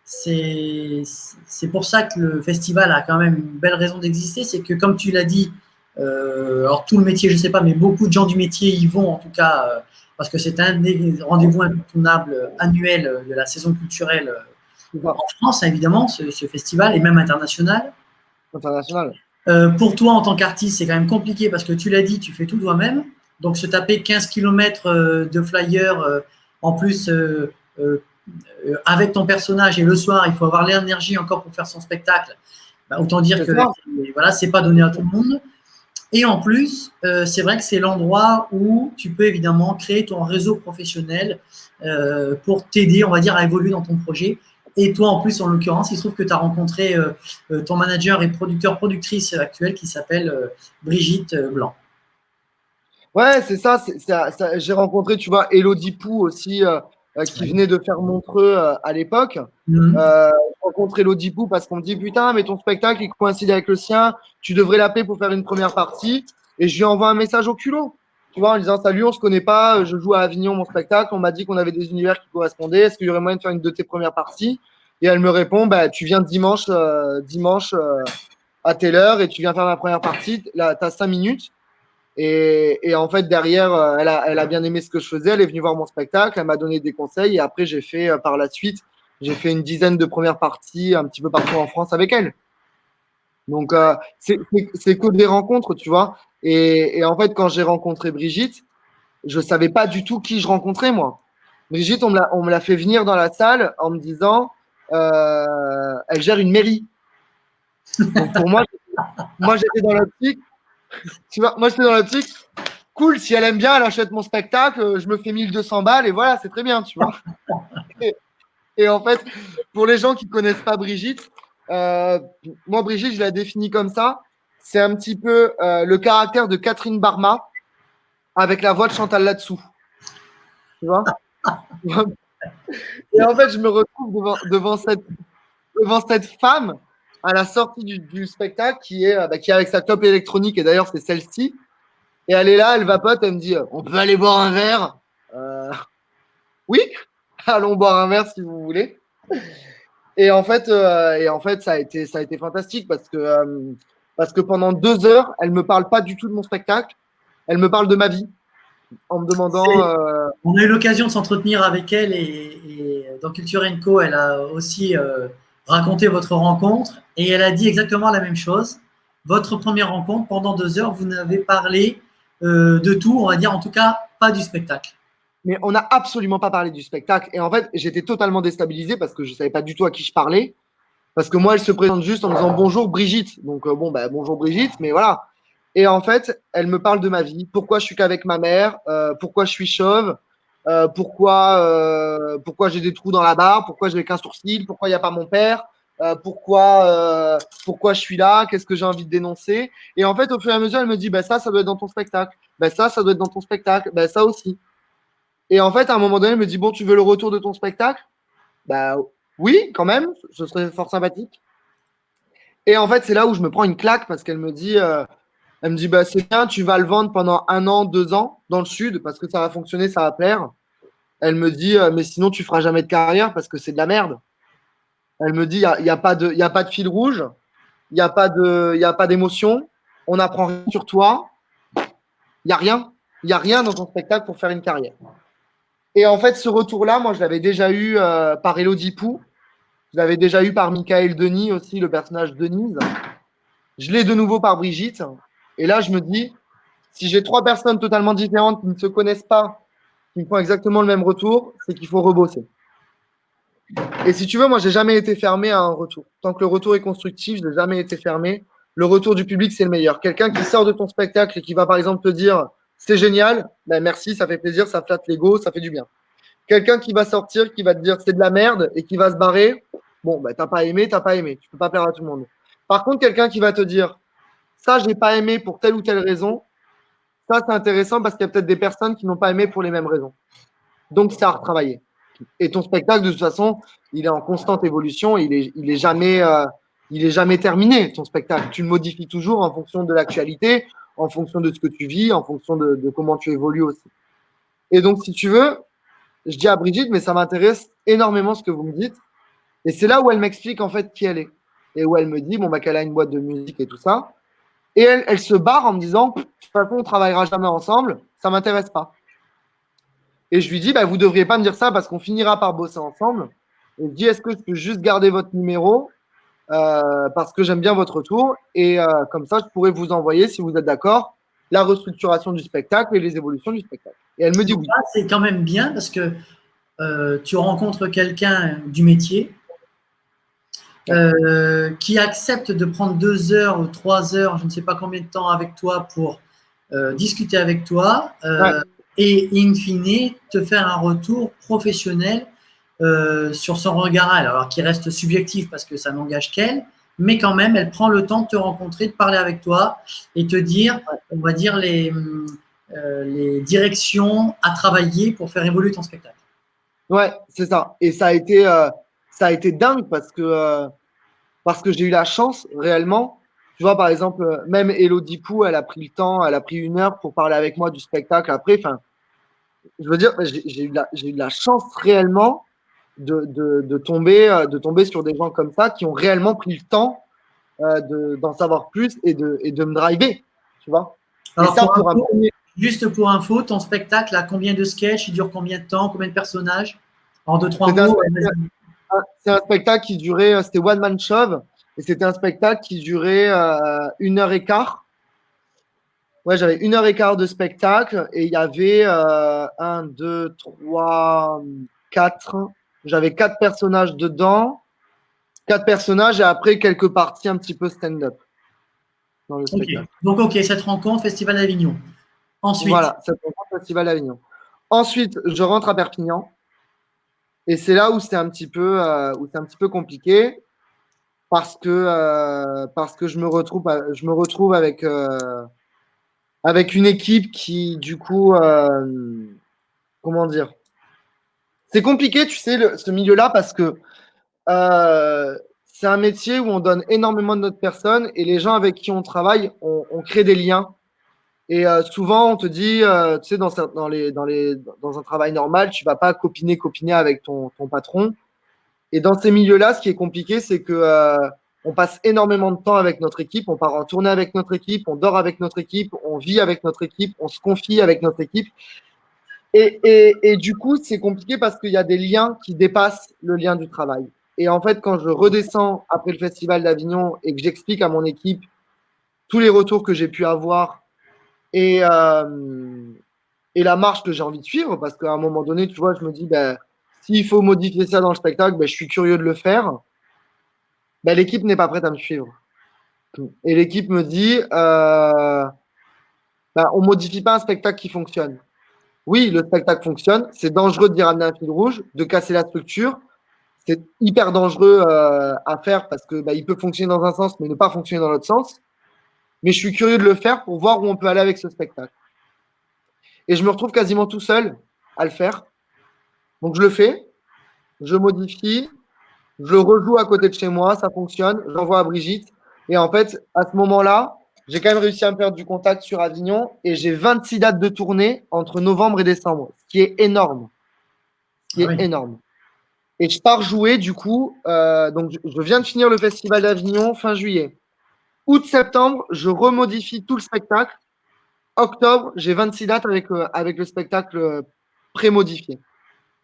c'est pour ça que le festival a quand même une belle raison d'exister. C'est que, comme tu l'as dit, alors tout le métier, je ne sais pas, mais beaucoup de gens du métier y vont, en tout cas, parce que c'est un des rendez-vous incontournables annuels de la saison culturelle en France, hein, évidemment, ce festival, et même international. International. Pour toi, en tant qu'artiste, c'est quand même compliqué parce que tu l'as dit, tu fais tout toi-même. Donc, se taper 15 km de flyers, en plus, avec ton personnage, et le soir, il faut avoir l'énergie encore pour faire son spectacle. Bah, autant dire que voilà, c'est pas donné à tout le monde. Et en plus, c'est vrai que c'est l'endroit où tu peux évidemment créer ton réseau professionnel pour t'aider, on va dire, à évoluer dans ton projet. Et toi, en plus, en l'occurrence, il se trouve que tu as rencontré ton manager et productrice actuelle qui s'appelle Brigitte Blanc. Ouais, c'est ça. J'ai rencontré, tu vois, Elodie Pou aussi, qui venait de faire Montreux à l'époque. J'ai rencontré Elodie Pou parce qu'on me dit putain, mais ton spectacle, il coïncide avec le sien. Tu devrais l'appeler pour faire une première partie. Et je lui envoie un message au culot. Tu vois, en disant salut, on se connaît pas, je joue à Avignon mon spectacle, on m'a dit qu'on avait des univers qui correspondaient, est-ce qu'il y aurait moyen de faire une de tes premières parties? Et elle me répond, bah, tu viens dimanche à telle heure et tu viens faire la première partie. Là, tu as 5 minutes. Et en fait, derrière, elle a bien aimé ce que je faisais. Elle est venue voir mon spectacle. Elle m'a donné des conseils. Et après, j'ai fait par la suite, j'ai fait une dizaine de premières parties un petit peu partout en France avec elle. Donc, c'est que des rencontres, tu vois. Et en fait, quand j'ai rencontré Brigitte, je ne savais pas du tout qui je rencontrais, moi. Brigitte, on me l'a fait venir dans la salle en me disant elle gère une mairie. Donc, pour moi j'étais dans l'optique. Tu vois, moi, j'étais dans l'optique. Cool, si elle aime bien, elle achète mon spectacle, je me fais 1200 balles et voilà, c'est très bien, tu vois. Et en fait, pour les gens qui ne connaissent pas Brigitte, moi, Brigitte, je la définis comme ça. C'est un petit peu le caractère de Catherine Barma avec la voix de Chantal là-dessous. Tu vois. Et en fait, je me retrouve devant cette femme à la sortie du spectacle qui est avec sa top électronique, et d'ailleurs, c'est celle-ci. Et elle est là, elle vapote, elle me dit on peut aller boire un verre Oui, allons boire un verre si vous voulez. Et en fait, ça a été fantastique parce que pendant 2 heures, elle me parle pas du tout de mon spectacle, elle me parle de ma vie en me demandant. On a eu l'occasion de s'entretenir avec elle et dans Culture Co, elle a aussi raconté votre rencontre et elle a dit exactement la même chose. Votre première rencontre, pendant 2 heures, vous n'avez parlé de tout, on va dire en tout cas pas du spectacle. Mais on n'a absolument pas parlé du spectacle. Et en fait, j'étais totalement déstabilisé parce que je ne savais pas du tout à qui je parlais. Parce que moi, elle se présente juste en me disant bonjour Brigitte. Donc, bonjour Brigitte, mais voilà. Et en fait, elle me parle de ma vie. Pourquoi je suis qu'avec ma mère, pourquoi je suis chauve, pourquoi j'ai des trous dans la barbe, pourquoi je n'ai qu'un sourcil, pourquoi il n'y a pas mon père, pourquoi je suis là, qu'est-ce que j'ai envie de dénoncer. Et en fait, au fur et à mesure, elle me dit ça doit être dans ton spectacle. Ça doit être dans ton spectacle. Ça aussi. Et en fait, à un moment donné, elle me dit bon, tu veux le retour de ton spectacle? Oui, quand même, ce serait fort sympathique. Et en fait, c'est là où je me prends une claque parce qu'elle me dit, c'est bien, tu vas le vendre pendant 1 an, 2 ans dans le sud parce que ça va fonctionner, ça va plaire. Elle me dit, mais sinon tu feras jamais de carrière parce que c'est de la merde. Elle me dit, il y a pas de fil rouge, il y a pas d'émotion, on n'apprend rien sur toi, il y a rien dans ton spectacle pour faire une carrière. Et en fait, ce retour-là, moi, je l'avais déjà eu par Elodie Pou. Je l'avais déjà eu par Michael Denis aussi, le personnage Denise. Je l'ai de nouveau par Brigitte. Et là, je me dis, si j'ai 3 personnes totalement différentes qui ne se connaissent pas, qui me font exactement le même retour, c'est qu'il faut rebosser. Et si tu veux, moi, j'ai jamais été fermé à un retour. Tant que le retour est constructif, je n'ai jamais été fermé. Le retour du public, c'est le meilleur. Quelqu'un qui sort de ton spectacle et qui va, par exemple, te dire c'est génial, merci, ça fait plaisir, ça flatte l'ego, ça fait du bien. Quelqu'un qui va sortir, qui va te dire c'est de la merde et qui va se barrer, t'as pas aimé, tu peux pas plaire à tout le monde. Par contre, quelqu'un qui va te dire ça, je n'ai pas aimé pour telle ou telle raison, ça, c'est intéressant parce qu'il y a peut-être des personnes qui n'ont pas aimé pour les mêmes raisons. Donc, c'est à retravailler. Et ton spectacle, de toute façon, il est en constante évolution, il est jamais terminé, ton spectacle. Tu le modifies toujours en fonction de l'actualité, en fonction de ce que tu vis, en fonction de comment tu évolues aussi. Et donc, si tu veux, je dis à Brigitte, mais ça m'intéresse énormément ce que vous me dites. Et c'est là où elle m'explique en fait qui elle est. Et où elle me dit, qu'elle a une boîte de musique et tout ça. Et elle se barre en me disant, de toute façon, on ne travaillera jamais ensemble, ça ne m'intéresse pas. Et je lui dis, vous ne devriez pas me dire ça parce qu'on finira par bosser ensemble. Et je dis, est-ce que je peux juste garder votre numéro parce que j'aime bien votre retour. Et comme ça, je pourrais vous envoyer, si vous êtes d'accord, la restructuration du spectacle et les évolutions du spectacle. Et elle me dit oui. C'est quand même bien parce que tu rencontres quelqu'un du métier qui accepte de prendre 2 heures ou 3 heures, je ne sais pas combien de temps avec toi pour discuter avec toi et in fine te faire un retour professionnel sur son regard à elle, alors qui reste subjectif parce que ça n'engage qu'elle, mais quand même elle prend le temps de te rencontrer, de parler avec toi et te dire, on va dire, les directions à travailler pour faire évoluer ton spectacle. Ouais, c'est ça. Et ça a été dingue parce que j'ai eu la chance réellement. Tu vois, par exemple, même Elodie Pou, elle a pris le temps, elle a pris 1 heure pour parler avec moi du spectacle après. Enfin, je veux dire, j'ai eu de la chance réellement de tomber sur des gens comme ça qui ont réellement pris le temps d'en savoir plus et de me driver, tu vois. Alors, et ça, pour un premier. Juste pour info, ton spectacle a combien de sketchs? Il dure combien de temps? Combien de personnages? En 2-3 mots. C'est un spectacle qui durait, c'était One Man Show, et c'était un spectacle qui durait 1h15. Ouais, j'avais 1h15 de spectacle et il y avait 1, 2, 3, 4. J'avais 4 personnages dedans. 4 personnages et après quelques parties un petit peu stand-up dans le spectacle. Donc, ok, cette rencontre, Festival d'Avignon. Ensuite. Voilà, cette rencontre, Festival d'Avignon. Ensuite, je rentre à Perpignan et c'est là où c'est un petit peu compliqué parce que je me retrouve avec une équipe qui, du coup, comment dire, c'est compliqué, tu sais, ce milieu-là, parce que c'est un métier où on donne énormément de notre personne et les gens avec qui on travaille, on crée des liens. Et souvent, on te dit, tu sais, dans un travail normal, tu vas pas copiner avec ton patron. Et dans ces milieux-là, ce qui est compliqué, c'est que on passe énormément de temps avec notre équipe, on part en tournée avec notre équipe, on dort avec notre équipe, on vit avec notre équipe, on se confie avec notre équipe. Et du coup, c'est compliqué parce qu'il y a des liens qui dépassent le lien du travail. Et en fait, quand je redescends après le Festival d'Avignon et que j'explique à mon équipe tous les retours que j'ai pu avoir et la marche que j'ai envie de suivre, parce qu'à un moment donné, tu vois, je me dis, ben, s'il faut modifier ça dans le spectacle, ben, je suis curieux de le faire. Ben, l'équipe n'est pas prête à me suivre. Et l'équipe me dit, ben, on modifie pas un spectacle qui fonctionne. Oui, le spectacle fonctionne. C'est dangereux d'y ramener un fil rouge, de casser la structure. C'est hyper dangereux à faire parce que bah, il peut fonctionner dans un sens, mais ne pas fonctionner dans l'autre sens. Mais je suis curieux de le faire pour voir où on peut aller avec ce spectacle. Et je me retrouve quasiment tout seul à le faire. Donc je le fais, je modifie, je le rejoue à côté de chez moi, ça fonctionne, j'envoie à Brigitte. Et en fait, à ce moment-là, j'ai quand même réussi à me faire du contact sur Avignon et j'ai 26 dates de tournée entre novembre et décembre, ce qui est énorme. Énorme. Et je pars jouer, du coup, donc je viens de finir le Festival d'Avignon fin juillet. Août-septembre, je remodifie tout le spectacle. Octobre, j'ai 26 dates avec le spectacle pré-modifié.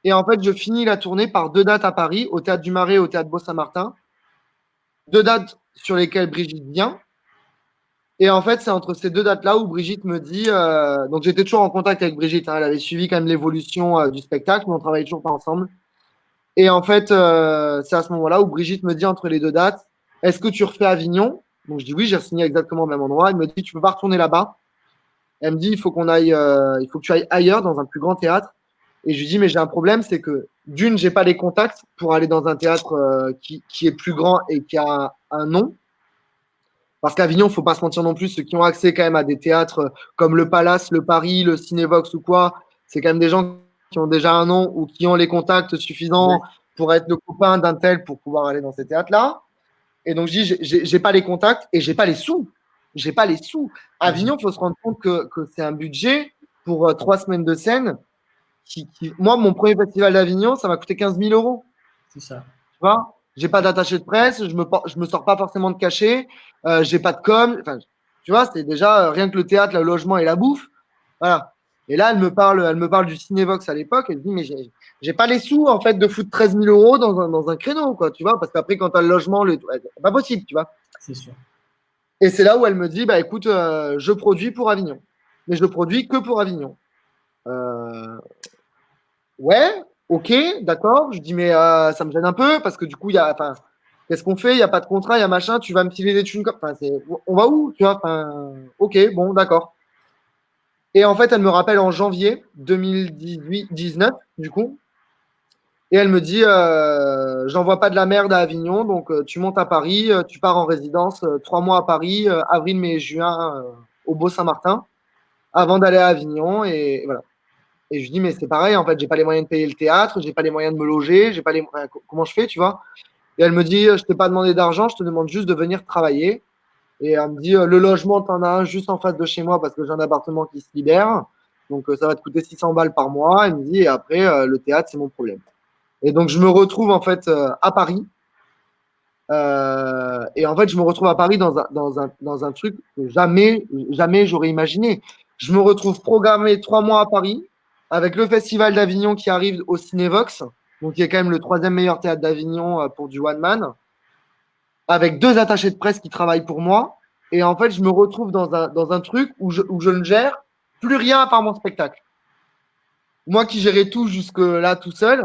Et en fait, je finis la tournée par 2 dates à Paris, au Théâtre du Marais et au Théâtre Beau-Saint-Martin. 2 dates sur lesquelles Brigitte vient. Et en fait, c'est entre ces 2 dates-là où Brigitte me dit. Donc, j'étais toujours en contact avec Brigitte. Hein, elle avait suivi quand même l'évolution du spectacle, mais on travaillait toujours pas ensemble. Et en fait, c'est à ce moment-là où Brigitte me dit entre les 2 dates, est-ce que tu refais Avignon? Donc je dis oui, j'ai signé exactement au même endroit. Elle me dit, tu peux pas retourner là-bas. Elle me dit, il faut que tu ailles ailleurs, dans un plus grand théâtre. Et je lui dis, mais j'ai un problème, c'est que d'une, j'ai pas les contacts pour aller dans un théâtre qui est plus grand et qui a un nom. Parce qu'Avignon, faut pas se mentir non plus, ceux qui ont accès quand même à des théâtres comme le Palace, le Paris, le Cinévox ou quoi, c'est quand même des gens qui ont déjà un nom ou qui ont les contacts suffisants pour être le copain d'un tel pour pouvoir aller dans ces théâtres-là. Et donc, je dis, j'ai pas les contacts et j'ai pas les sous. J'ai pas les sous. Avignon, il faut se rendre compte que c'est un budget pour 3 semaines de scène. Moi, mon premier festival d'Avignon, ça m'a coûté 15 000 euros. C'est ça. Tu vois, j'ai pas d'attaché de presse, je me sors pas forcément de cachet, j'ai pas de com. Enfin, tu vois, c'est déjà rien que le théâtre, le logement et la bouffe. Voilà. Et là, elle me parle du Cinévox à l'époque. Elle me dit, mais j'ai pas les sous en fait de foutre 13 000 euros dans un créneau, quoi. Tu vois, parce qu'après, quand tu as le logement, c'est pas possible, tu vois. C'est sûr. Et c'est là où elle me dit, bah écoute, je produis pour Avignon, mais je produis que pour Avignon. Ouais, ok, d'accord. Je dis, mais ça me gêne un peu parce que du coup, qu'est-ce qu'on fait? Il n'y a pas de contrat, il y a machin, tu vas me filer des thunes. Enfin, on va où? Tu vois, ok, bon, d'accord. Et en fait, elle me rappelle en janvier 2018-19, du coup. Et elle me dit, j'envoie pas de la merde à Avignon, donc tu montes à Paris, tu pars en résidence, 3 mois à Paris, avril, mai, juin, au Beau-Saint-Martin, avant d'aller à Avignon. Et voilà. Et je lui dis, mais c'est pareil, en fait, j'ai pas les moyens de payer le théâtre, j'ai pas les moyens de me loger, j'ai pas les comment je fais, tu vois? Et elle me dit, je t'ai pas demandé d'argent, je te demande juste de venir travailler. Et elle me dit, le logement, t'en as un juste en face de chez moi parce que j'ai un appartement qui se libère. Donc, ça va te coûter 600 balles par mois. Elle me dit, et après, le théâtre, c'est mon problème. Et donc, je me retrouve en fait à Paris Et en fait, je me retrouve à Paris dans un truc que jamais j'aurais imaginé. Je me retrouve programmé 3 mois à Paris avec le Festival d'Avignon qui arrive au Cinévox, donc qui est quand même le troisième meilleur théâtre d'Avignon pour du one man, avec 2 attachés de presse qui travaillent pour moi. Et en fait, je me retrouve dans un truc où je ne gère plus rien à part mon spectacle. Moi qui gérais tout jusque-là tout seul.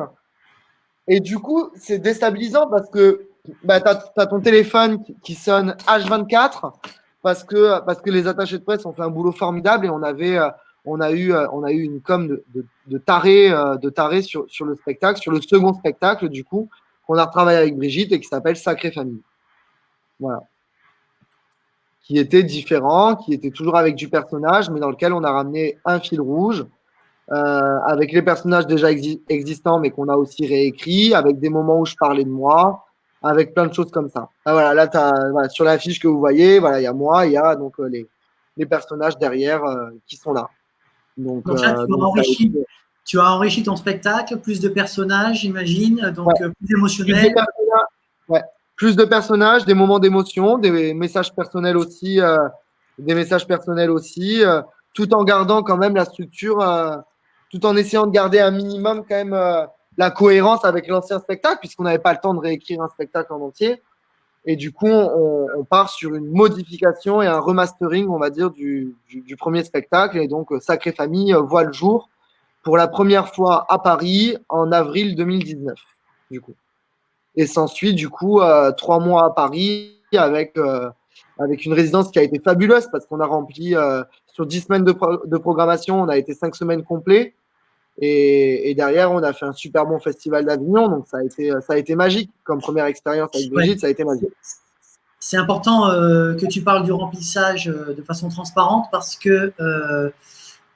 Et du coup, c'est déstabilisant parce que bah, tu as ton téléphone qui sonne H24 parce que les attachés de presse ont fait un boulot formidable et on a eu une com de taré sur le spectacle, sur le second spectacle, du coup, qu'on a retravaillé avec Brigitte et qui s'appelle Sacrée Famille. Voilà. Qui était différent, qui était toujours avec du personnage, mais dans lequel on a ramené un fil rouge. Avec les personnages déjà existants, mais qu'on a aussi réécrits, avec des moments où je parlais de moi, avec plein de choses comme ça. Ah, voilà, là, voilà, sur l'affiche que vous voyez, voilà, il y a moi, il y a donc les personnages derrière qui sont là. Donc là, tu as enrichi ton spectacle, plus de personnages, j'imagine, donc ouais. plus émotionnel. Ouais. Plus de personnages, des moments d'émotion, des messages personnels aussi, tout en gardant quand même la structure, tout en essayant de garder un minimum quand même la cohérence avec l'ancien spectacle, puisqu'on n'avait pas le temps de réécrire un spectacle en entier. Et du coup, on part sur une modification et un remastering, on va dire, du premier spectacle. Et donc, Sacrée Famille voit le jour pour la première fois à Paris en avril 2019, du coup. Et s'ensuit, du coup, 3 mois à Paris avec une résidence qui a été fabuleuse parce qu'on a rempli sur 10 semaines de programmation, on a été 5 semaines complets. Et derrière, on a fait un super bon festival d'Avignon. Donc, ça a été magique. Comme première expérience avec Brigitte, ça a été magique. C'est important que tu parles du remplissage de façon transparente parce que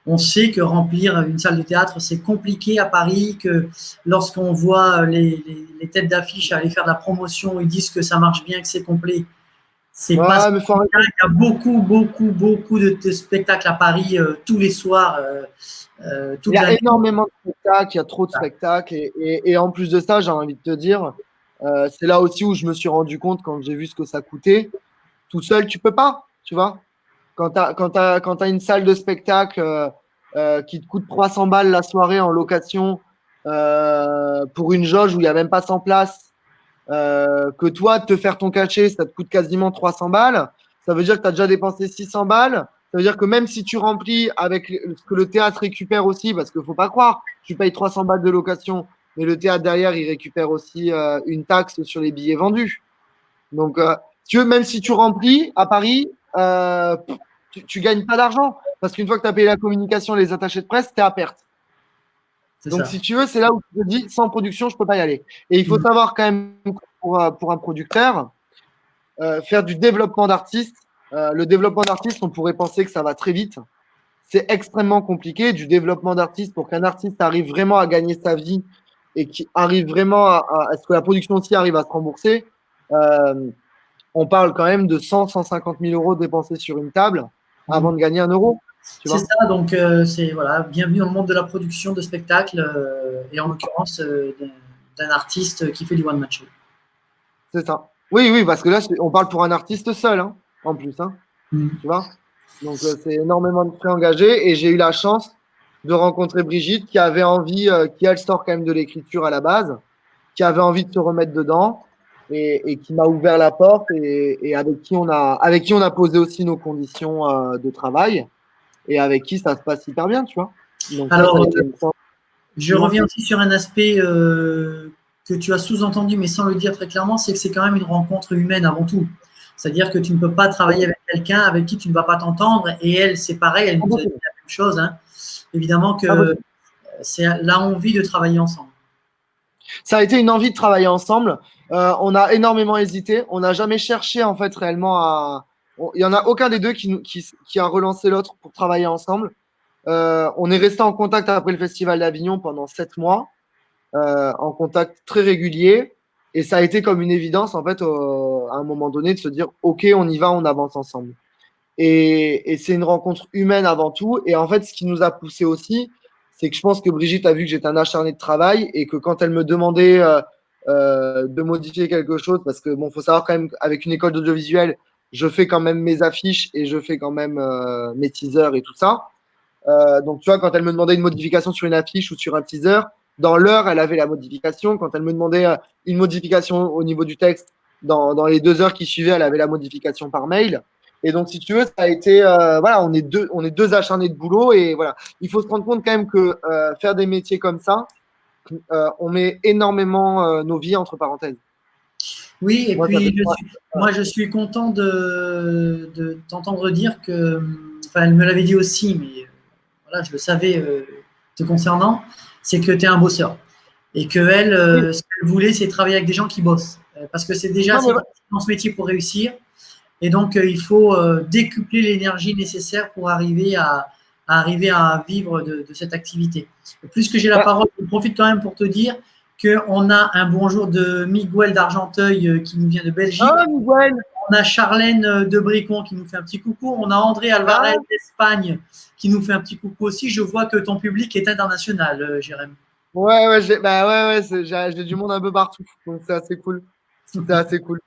on sait que remplir une salle de théâtre, c'est compliqué à Paris, que lorsqu'on voit les têtes d'affiche aller faire de la promotion, ils disent que ça marche bien, que c'est complet. C'est pas mais faut il y a beaucoup de spectacles à Paris tous les soirs. Il y a énormément de spectacles, il y a trop de spectacles. Et en plus de ça, j'ai envie de te dire, c'est là aussi où je me suis rendu compte quand j'ai vu ce que ça coûtait. Tout seul, tu peux pas, tu vois. Quand tu as une salle de spectacle qui te coûte 300 balles la soirée en location pour une jauge où il n'y a même pas 100 places, que toi, te faire ton cachet, ça te coûte quasiment 300 balles, ça veut dire que tu as déjà dépensé 600 balles. Ça veut dire que même si tu remplis avec ce que le théâtre récupère aussi, parce qu'il ne faut pas croire, tu payes 300 balles de location, mais le théâtre derrière, il récupère aussi une taxe sur les billets vendus. Donc, tu veux, même si tu remplis à Paris, tu ne gagnes pas d'argent. Parce qu'une fois que tu as payé la communication, les attachés de presse, tu es à perte. Donc, si tu veux, c'est là où tu te dis, sans production, je ne peux pas y aller. Et il faut savoir quand même, pour un producteur, faire du développement d'artistes. Le développement d'artistes, on pourrait penser que ça va très vite. C'est extrêmement compliqué, du développement d'artistes, pour qu'un artiste arrive vraiment à gagner sa vie et qui arrive vraiment à ce que la production aussi arrive à se rembourser. On parle quand même de 100-150 000 euros dépensés sur une table avant de gagner 1 euro. C'est ça, donc c'est voilà, bienvenue dans le monde de la production de spectacles et en l'occurrence d'un artiste qui fait du one man show. C'est ça. Oui, parce que là, on parle pour un artiste seul, hein, en plus. Hein, tu vois. Donc, c'est énormément de frais engagés et j'ai eu la chance de rencontrer Brigitte qui avait envie, qui elle sort quand même de l'écriture à la base, qui avait envie de se remettre dedans et qui m'a ouvert la porte et avec qui on a posé aussi nos conditions de travail et avec qui ça se passe hyper bien, tu vois. Donc, alors, je reviens aussi sur un aspect que tu as sous-entendu, mais sans le dire très clairement, c'est que c'est quand même une rencontre humaine avant tout. C'est-à-dire que tu ne peux pas travailler avec quelqu'un avec qui tu ne vas pas t'entendre. Et elle, c'est pareil, elle nous a dit la même chose. Hein. Évidemment que c'est l'envie de travailler ensemble. Ça a été une envie de travailler ensemble. On a énormément hésité. On n'a jamais cherché en fait réellement à. Il n'y en a aucun des deux qui a relancé l'autre pour travailler ensemble. On est resté en contact après le Festival d'Avignon pendant 7 mois, en contact très régulier. Et ça a été comme une évidence, en fait, à un moment donné, de se dire, OK, on y va, on avance ensemble. Et c'est une rencontre humaine avant tout. Et en fait, ce qui nous a poussé aussi, c'est que je pense que Brigitte a vu que j'étais un acharné de travail et que quand elle me demandait de modifier quelque chose parce que bon, faut savoir quand même avec une école d'audiovisuel, je fais quand même mes affiches et je fais quand même mes teasers et tout ça. Donc tu vois, quand elle me demandait une modification sur une affiche ou sur un teaser, dans l'heure, elle avait la modification. Quand elle me demandait une modification au niveau du texte, dans les 2 heures qui suivaient, elle avait la modification par mail. Et donc, si tu veux, ça a été, voilà, on est deux acharnés de boulot et voilà. Il faut se rendre compte quand même que faire des métiers comme ça, on met énormément nos vies entre parenthèses. Oui, et Moi, ça fait puis moi je suis content de t'entendre dire que, enfin elle me l'avait dit aussi, mais voilà, je le savais te concernant, c'est que tu es un bosseur. Et que elle, ce qu'elle voulait, c'est travailler avec des gens qui bossent. Parce que c'est déjà non, assez mais difficile dans ce métier pour réussir. Et donc, il faut décupler l'énergie nécessaire pour arriver à vivre de cette activité. Et plus que j'ai la parole, je profite quand même pour te dire qu'on a un bonjour de Miguel d'Argenteuil qui nous vient de Belgique. ah, Miguel. On a Charlène de Bricon qui nous fait un petit coucou. On a André Alvarez d'Espagne qui nous fait un petit coucou aussi. Je vois que ton public est international, Jérém. Ouais, j'ai du monde un peu partout. Donc, c'est assez cool. C'est assez cool.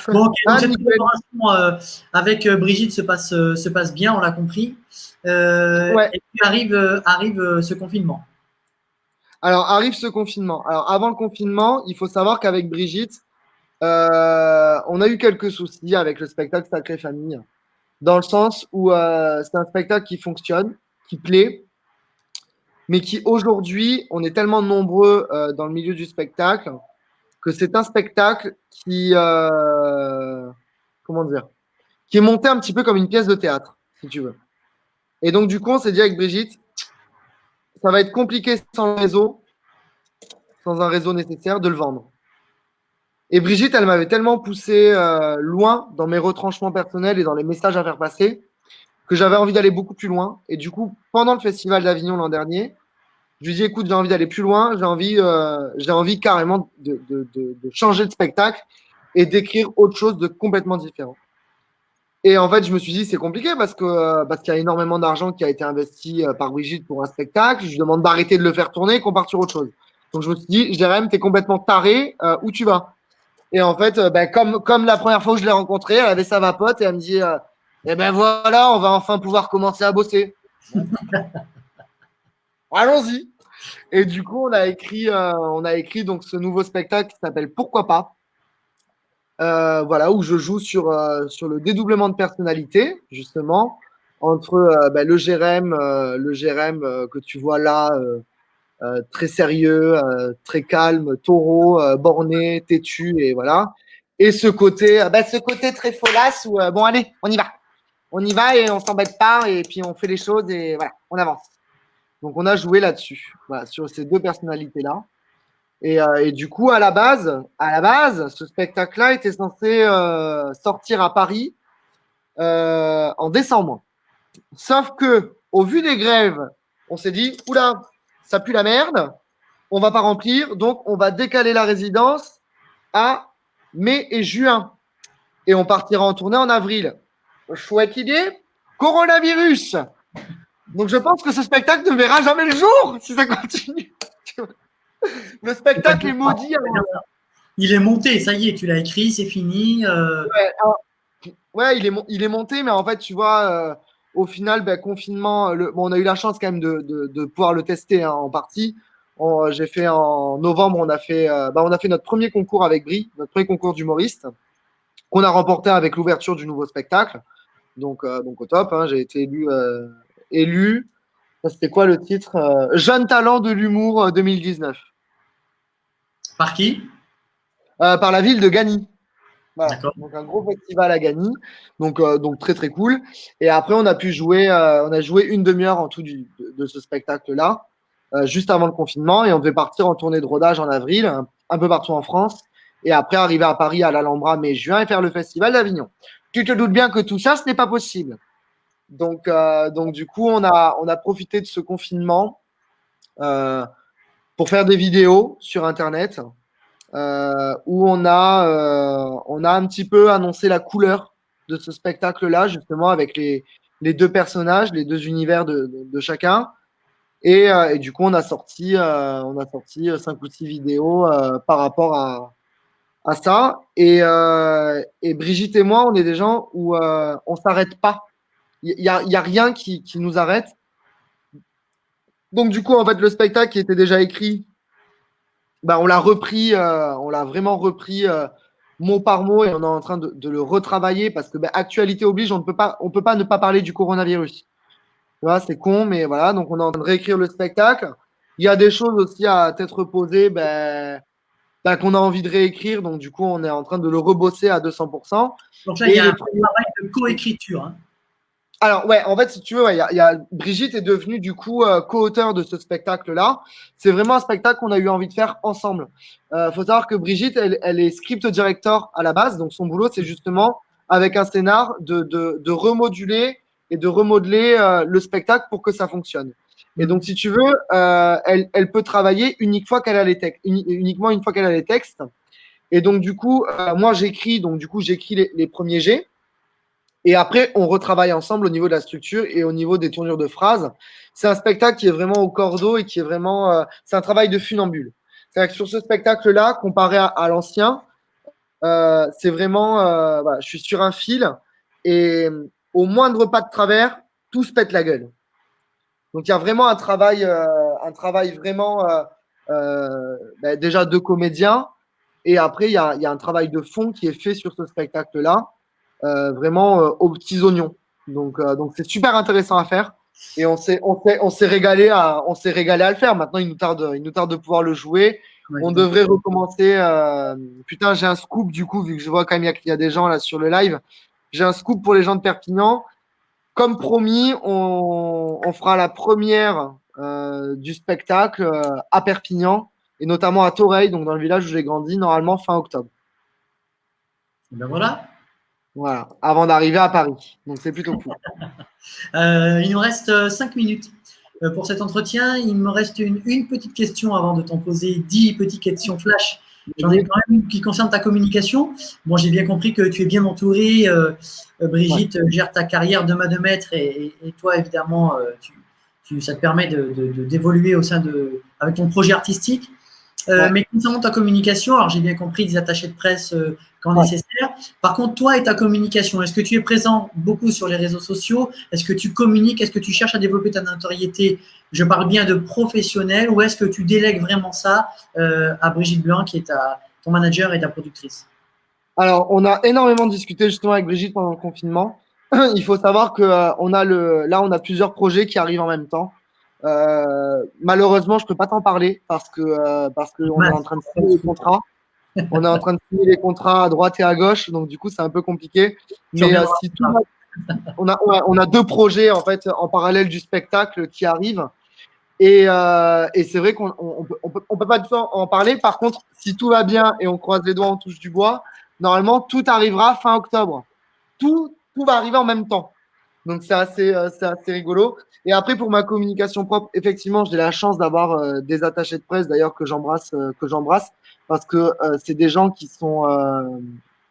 Bon, ok, donc cette Miguel. collaboration avec Brigitte se passe bien, on l'a compris. Ouais. Et puis arrive ce confinement. Alors, arrive ce confinement. Alors, avant le confinement, il faut savoir qu'avec Brigitte, on a eu quelques soucis avec le spectacle Sacré Famille, dans le sens où c'est un spectacle qui fonctionne, qui plaît, mais qui aujourd'hui, on est tellement nombreux dans le milieu du spectacle que c'est un spectacle qui, comment dire, qui est monté un petit peu comme une pièce de théâtre, si tu veux. Et donc, du coup, on s'est dit avec Brigitte, ça va être compliqué sans réseau, sans un réseau nécessaire, de le vendre. Et Brigitte, elle m'avait tellement poussé loin dans mes retranchements personnels et dans les messages à faire passer que j'avais envie d'aller beaucoup plus loin. Et du coup, pendant le Festival d'Avignon l'an dernier, je lui dis écoute, j'ai envie d'aller plus loin, j'ai envie carrément de changer de spectacle et d'écrire autre chose de complètement différent. Et en fait, je me suis dit c'est compliqué parce qu'il y a énormément d'argent qui a été investi par Brigitte pour un spectacle. Je lui demande d'arrêter de le faire tourner et qu'on parte sur autre chose. Donc je me suis dit Jérém, t'es complètement taré, où tu vas? Et en fait, comme la première fois où je l'ai rencontrée, elle avait sa vapote et elle me dit eh ben voilà, on va enfin pouvoir commencer à bosser. Allons-y. Et du coup, on a écrit donc ce nouveau spectacle qui s'appelle Pourquoi pas. Voilà, où je joue sur le dédoublement de personnalité, justement, entre le Jérém que tu vois là, très sérieux, très calme, taureau, borné, têtu, et voilà. Et ce côté très folasse où, bon, allez, on y va. On y va et on s'embête pas, et puis on fait les choses et voilà, on avance. Donc, on a joué là-dessus, voilà, sur ces deux personnalités-là. Et du coup, à la base, ce spectacle-là était censé sortir à Paris en décembre. Sauf que, au vu des grèves, on s'est dit, oula, ça pue la merde, on va pas remplir, donc on va décaler la résidence à mai et juin. Et on partira en tournée en avril. Chouette idée, coronavirus. Donc je pense que ce spectacle ne verra jamais le jour si ça continue. Le spectacle est maudit. Il est monté, ça y est, tu l'as écrit, c'est fini. Ouais, il est monté, mais en fait, tu vois, au final, confinement, bon, on a eu la chance quand même de pouvoir le tester hein, en partie. J'ai fait en novembre, on a fait notre premier concours avec Brie, notre premier concours d'humoriste, qu'on a remporté avec l'ouverture du nouveau spectacle. Donc au top, hein, j'ai été élu. C'était quoi le titre Jeune talent de l'humour 2019. Par qui? Par la ville de Gagny. Voilà. D'accord. Donc un gros festival à Gagny, donc très très cool. Et après on a pu jouer, on a joué une demi-heure en tout de ce spectacle-là, juste avant le confinement, et on devait partir en tournée de rodage en avril, un peu partout en France, et après arriver à Paris à l'Alhambra mai-juin et faire le festival d'Avignon. Tu te doutes bien que tout ça, ce n'est pas possible. Donc du coup, on a profité de ce confinement pour faire des vidéos sur Internet où on a un petit peu annoncé la couleur de ce spectacle-là, justement, avec les deux personnages, les deux univers de chacun. Et du coup, on a sorti 5 ou 6 vidéos par rapport à ça. Et Brigitte et moi, on est des gens où on s'arrête pas. Il y a rien qui nous arrête. Donc, du coup, en fait, le spectacle qui était déjà écrit, bah, on l'a vraiment repris mot par mot et on est en train de le retravailler parce que bah, actualité oblige, on peut pas ne pas parler du coronavirus. Tu vois, c'est con, mais voilà. Donc, on est en train de réécrire le spectacle. Il y a des choses aussi à tête reposée qu'on a envie de réécrire. Donc, du coup, on est en train de le rebosser à 200%. Donc là, il y Et a un les premiers travail de coécriture. Hein. Alors, ouais, en fait, si tu veux, ouais, Brigitte est devenue du coup co-auteur de ce spectacle-là. C'est vraiment un spectacle qu'on a eu envie de faire ensemble. Faut savoir que Brigitte, elle est script director à la base. Donc, son boulot, c'est justement, avec un scénar, de remoduler et de remodeler le spectacle pour que ça fonctionne. Et donc, si tu veux, elle peut travailler uniquement une fois qu'elle a les textes. Et donc, du coup, moi, j'écris les premiers jets. Et après, on retravaille ensemble au niveau de la structure et au niveau des tournures de phrases. C'est un spectacle qui est vraiment au cordeau et qui est vraiment. C'est un travail de funambule. C'est-à-dire que sur ce spectacle-là, comparé à l'ancien, c'est vraiment. Voilà, je suis sur un fil et au moindre pas de travers, tout se pète la gueule. Donc il y a vraiment un travail vraiment déjà de comédien. Et après, il y a un travail de fond qui est fait sur ce spectacle-là vraiment aux petits oignons. Donc c'est super intéressant à faire. Et on s'est régalé à le faire. Maintenant, il nous tarde de pouvoir le jouer. Ouais, On devrait recommencer. Putain, j'ai un scoop du coup, vu que je vois quand même qu'il y a des gens là sur le live. J'ai un scoop pour les gens de Perpignan. Comme promis, on fera la première du spectacle à Perpignan et notamment à Toreil, donc dans le village où j'ai grandi, normalement fin octobre. Et ben voilà. Voilà, avant d'arriver à Paris. Donc c'est plutôt cool. Il nous reste 5 minutes pour cet entretien. Il me reste une petite question avant de t'en poser 10 petites questions flash. J'en ai quand même une qui concerne ta communication. Bon, j'ai bien compris que tu es bien entouré. Brigitte gère ta carrière de maître et toi, évidemment, ça te permet d'évoluer avec ton projet artistique. Mais concernant ta communication, alors j'ai bien compris des attachés de presse quand nécessaire. Par contre, toi et ta communication, est-ce que tu es présent beaucoup sur les réseaux sociaux? Est-ce que tu communiques? Est-ce que tu cherches à développer ta notoriété? Je parle bien de professionnel ou est-ce que tu délègues vraiment ça à Brigitte Blanc, qui est ton manager et ta productrice? Alors, on a énormément discuté justement avec Brigitte pendant le confinement. Il faut savoir que on a plusieurs projets qui arrivent en même temps. Malheureusement, je peux pas t'en parler parce que on est en train de signer les contrats. On est en train de signer les contrats à droite et à gauche, donc du coup, c'est un peu compliqué. Mais on a deux projets en fait en parallèle du spectacle qui arrivent. Et c'est vrai qu'on peut pas du tout en parler. Par contre, si tout va bien et on croise les doigts, on touche du bois, normalement, tout arrivera fin octobre. Tout va arriver en même temps. Donc, c'est assez rigolo. Et après, pour ma communication propre, effectivement, j'ai la chance d'avoir des attachés de presse, d'ailleurs, que j'embrasse, parce que c'est des gens qui sont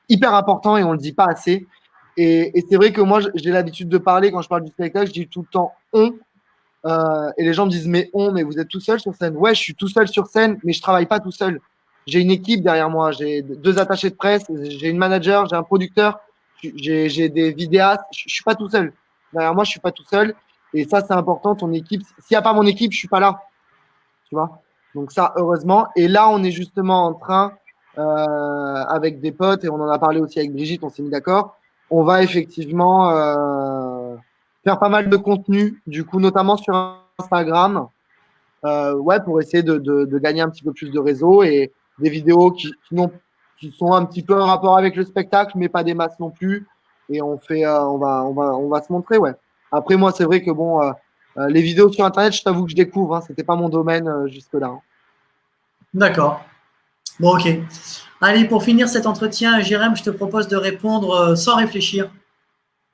hyper importants et on le dit pas assez. Et c'est vrai que moi, j'ai l'habitude de parler, quand je parle du spectacle, je dis tout le temps on. Et les gens me disent, mais vous êtes tout seul sur scène. Ouais, je suis tout seul sur scène, mais je travaille pas tout seul. J'ai une équipe derrière moi. J'ai deux attachés de presse, j'ai une manager, j'ai un producteur, j'ai des vidéastes. Je suis pas tout seul. Derrière moi, je suis pas tout seul. Et ça, c'est important. Ton équipe, s'il n'y a pas mon équipe, je suis pas là. Tu vois. Donc ça, heureusement. Et là, on est justement en train, avec des potes, et on en a parlé aussi avec Brigitte, on s'est mis d'accord. On va effectivement faire pas mal de contenu, du coup, notamment sur Instagram, ouais, pour essayer de gagner un petit peu plus de réseau et des vidéos qui sont un petit peu en rapport avec le spectacle, mais pas des masses non plus. Et on va se montrer, ouais. Après, moi, c'est vrai que bon, les vidéos sur Internet, je t'avoue que je découvre, hein, c'était pas mon domaine jusque-là. Hein. D'accord. Bon, ok. Allez, pour finir cet entretien, Jérém, je te propose de répondre sans réfléchir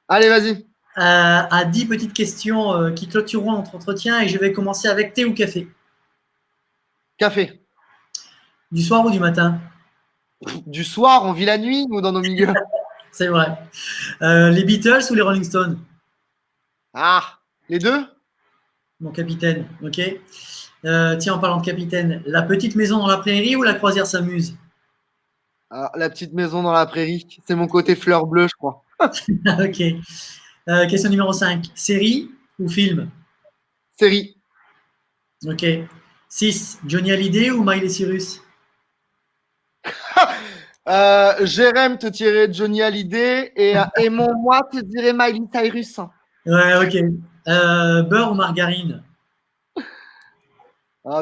Allez, vas-y. À 10 petites questions qui clôtureront notre entretien et je vais commencer avec thé ou café? Café. Du soir ou du matin? Du soir, on vit la nuit, nous, dans nos milieux. C'est vrai. Les Beatles ou les Rolling Stones? Ah, les deux? Mon capitaine, ok. Tiens, en parlant de capitaine, la petite maison dans la prairie ou la croisière s'amuse? Alors, la petite maison dans la prairie, c'est mon côté fleur bleue, je crois. Ok. Question numéro 5. Série ou film? Série. Ok. 6. Johnny Hallyday ou Miley Cyrus? Jérém te tirait Johnny Hallyday et aimons-moi te dirait Miley Cyrus. Ouais, ok. Beurre ou margarine?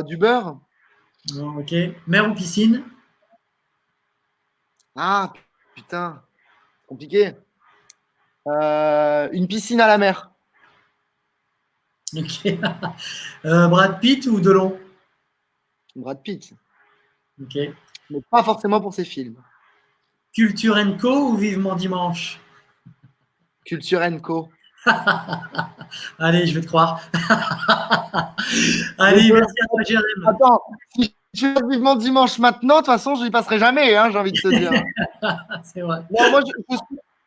Du beurre. Non, ok. Mer ou piscine? Ah, putain, compliqué. Une piscine à la mer. Ok. Brad Pitt ou Delon? Brad Pitt. Ok. Mais pas forcément pour ses films. Culture Co ou Vivement Dimanche? Culture Co. Allez, je vais te croire. Mais Allez, merci à toi, Jérém. attends, si tu veux vivement dimanche maintenant, de toute façon, je n'y passerai jamais, hein, j'ai envie de te dire. C'est vrai. Non, moi,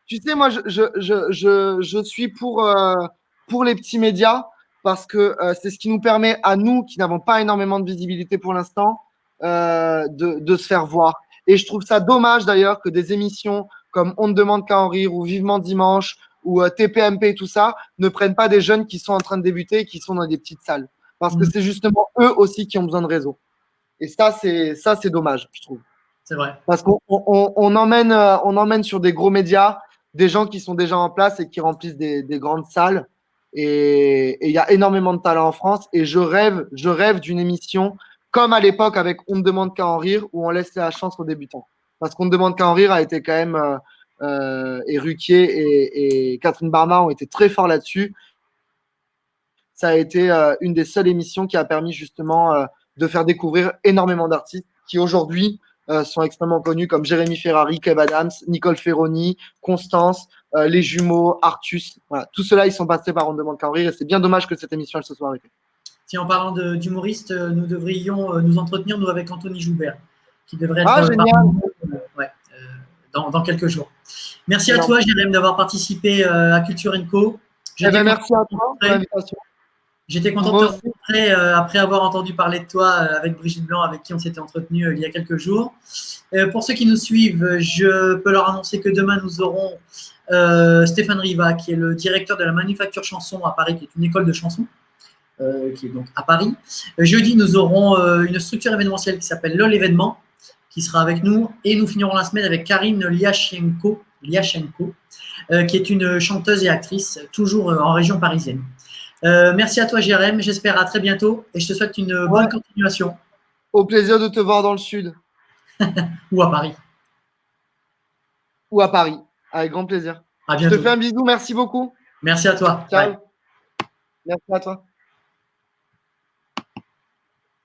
tu sais, moi, je suis pour les petits médias parce que c'est ce qui nous permet, à nous, qui n'avons pas énormément de visibilité pour l'instant, de se faire voir. Et je trouve ça dommage d'ailleurs que des émissions comme On ne demande qu'à en rire ou Vivement Dimanche ou TPMP, tout ça, ne prennent pas des jeunes qui sont en train de débuter et qui sont dans des petites salles. Parce que Mm, c'est justement eux aussi qui ont besoin de réseau. Et ça, c'est dommage, je trouve. c'est vrai. Parce qu'on on emmène sur des gros médias des gens qui sont déjà en place et qui remplissent des grandes salles. Et il y a énormément de talent en France. Et je rêve d'une émission comme à l'époque avec On ne demande qu'à en rire, où on laisse la chance aux débutants. Parce qu'on ne demande qu'à en rire a été quand même, et Ruquier et Catherine Barma ont été très forts là-dessus. Ça a été une des seules émissions qui a permis justement de faire découvrir énormément d'artistes qui aujourd'hui sont extrêmement connus comme Jérémy Ferrari, Kev Adams, Nicole Ferroni, Constance, les jumeaux, Artus. Voilà. Tout cela, ils sont passés par On ne demande qu'à en rire et c'est bien dommage que cette émission elle se soit arrêtée. Si en parlant d'humoriste, nous devrions nous entretenir, nous, avec Anthony Joubert, qui devrait être Ah, parmi génial. nous ouais, dans quelques jours. Merci à Excellent. toi, Jérém, d'avoir participé à Culture Co. Eh J'étais ben, content merci à de te toi pour rencontrer. l'invitation. J'étais content de Moi te aussi. rencontrer après avoir entendu parler de toi avec Brigitte Blanc, avec qui on s'était entretenu il y a quelques jours. Pour ceux qui nous suivent, je peux leur annoncer que demain, nous aurons Stéphane Riva, qui est le directeur de la Manufacture Chanson à Paris, qui est une école de chanson, qui est donc à Paris. Jeudi, nous aurons une structure événementielle qui s'appelle LOL Événement, qui sera avec nous. Et nous finirons la semaine avec Karine Liachenko, qui est une chanteuse et actrice, toujours en région parisienne. Merci à toi, Jérém. J'espère à très bientôt et je te souhaite une Ouais. bonne continuation. Au plaisir de te voir dans le sud Ou à Paris. ou à Paris. Avec grand plaisir. À Je te bientôt. fais un bisou. Merci beaucoup. Merci à toi. Bye. Ciao. Merci à toi.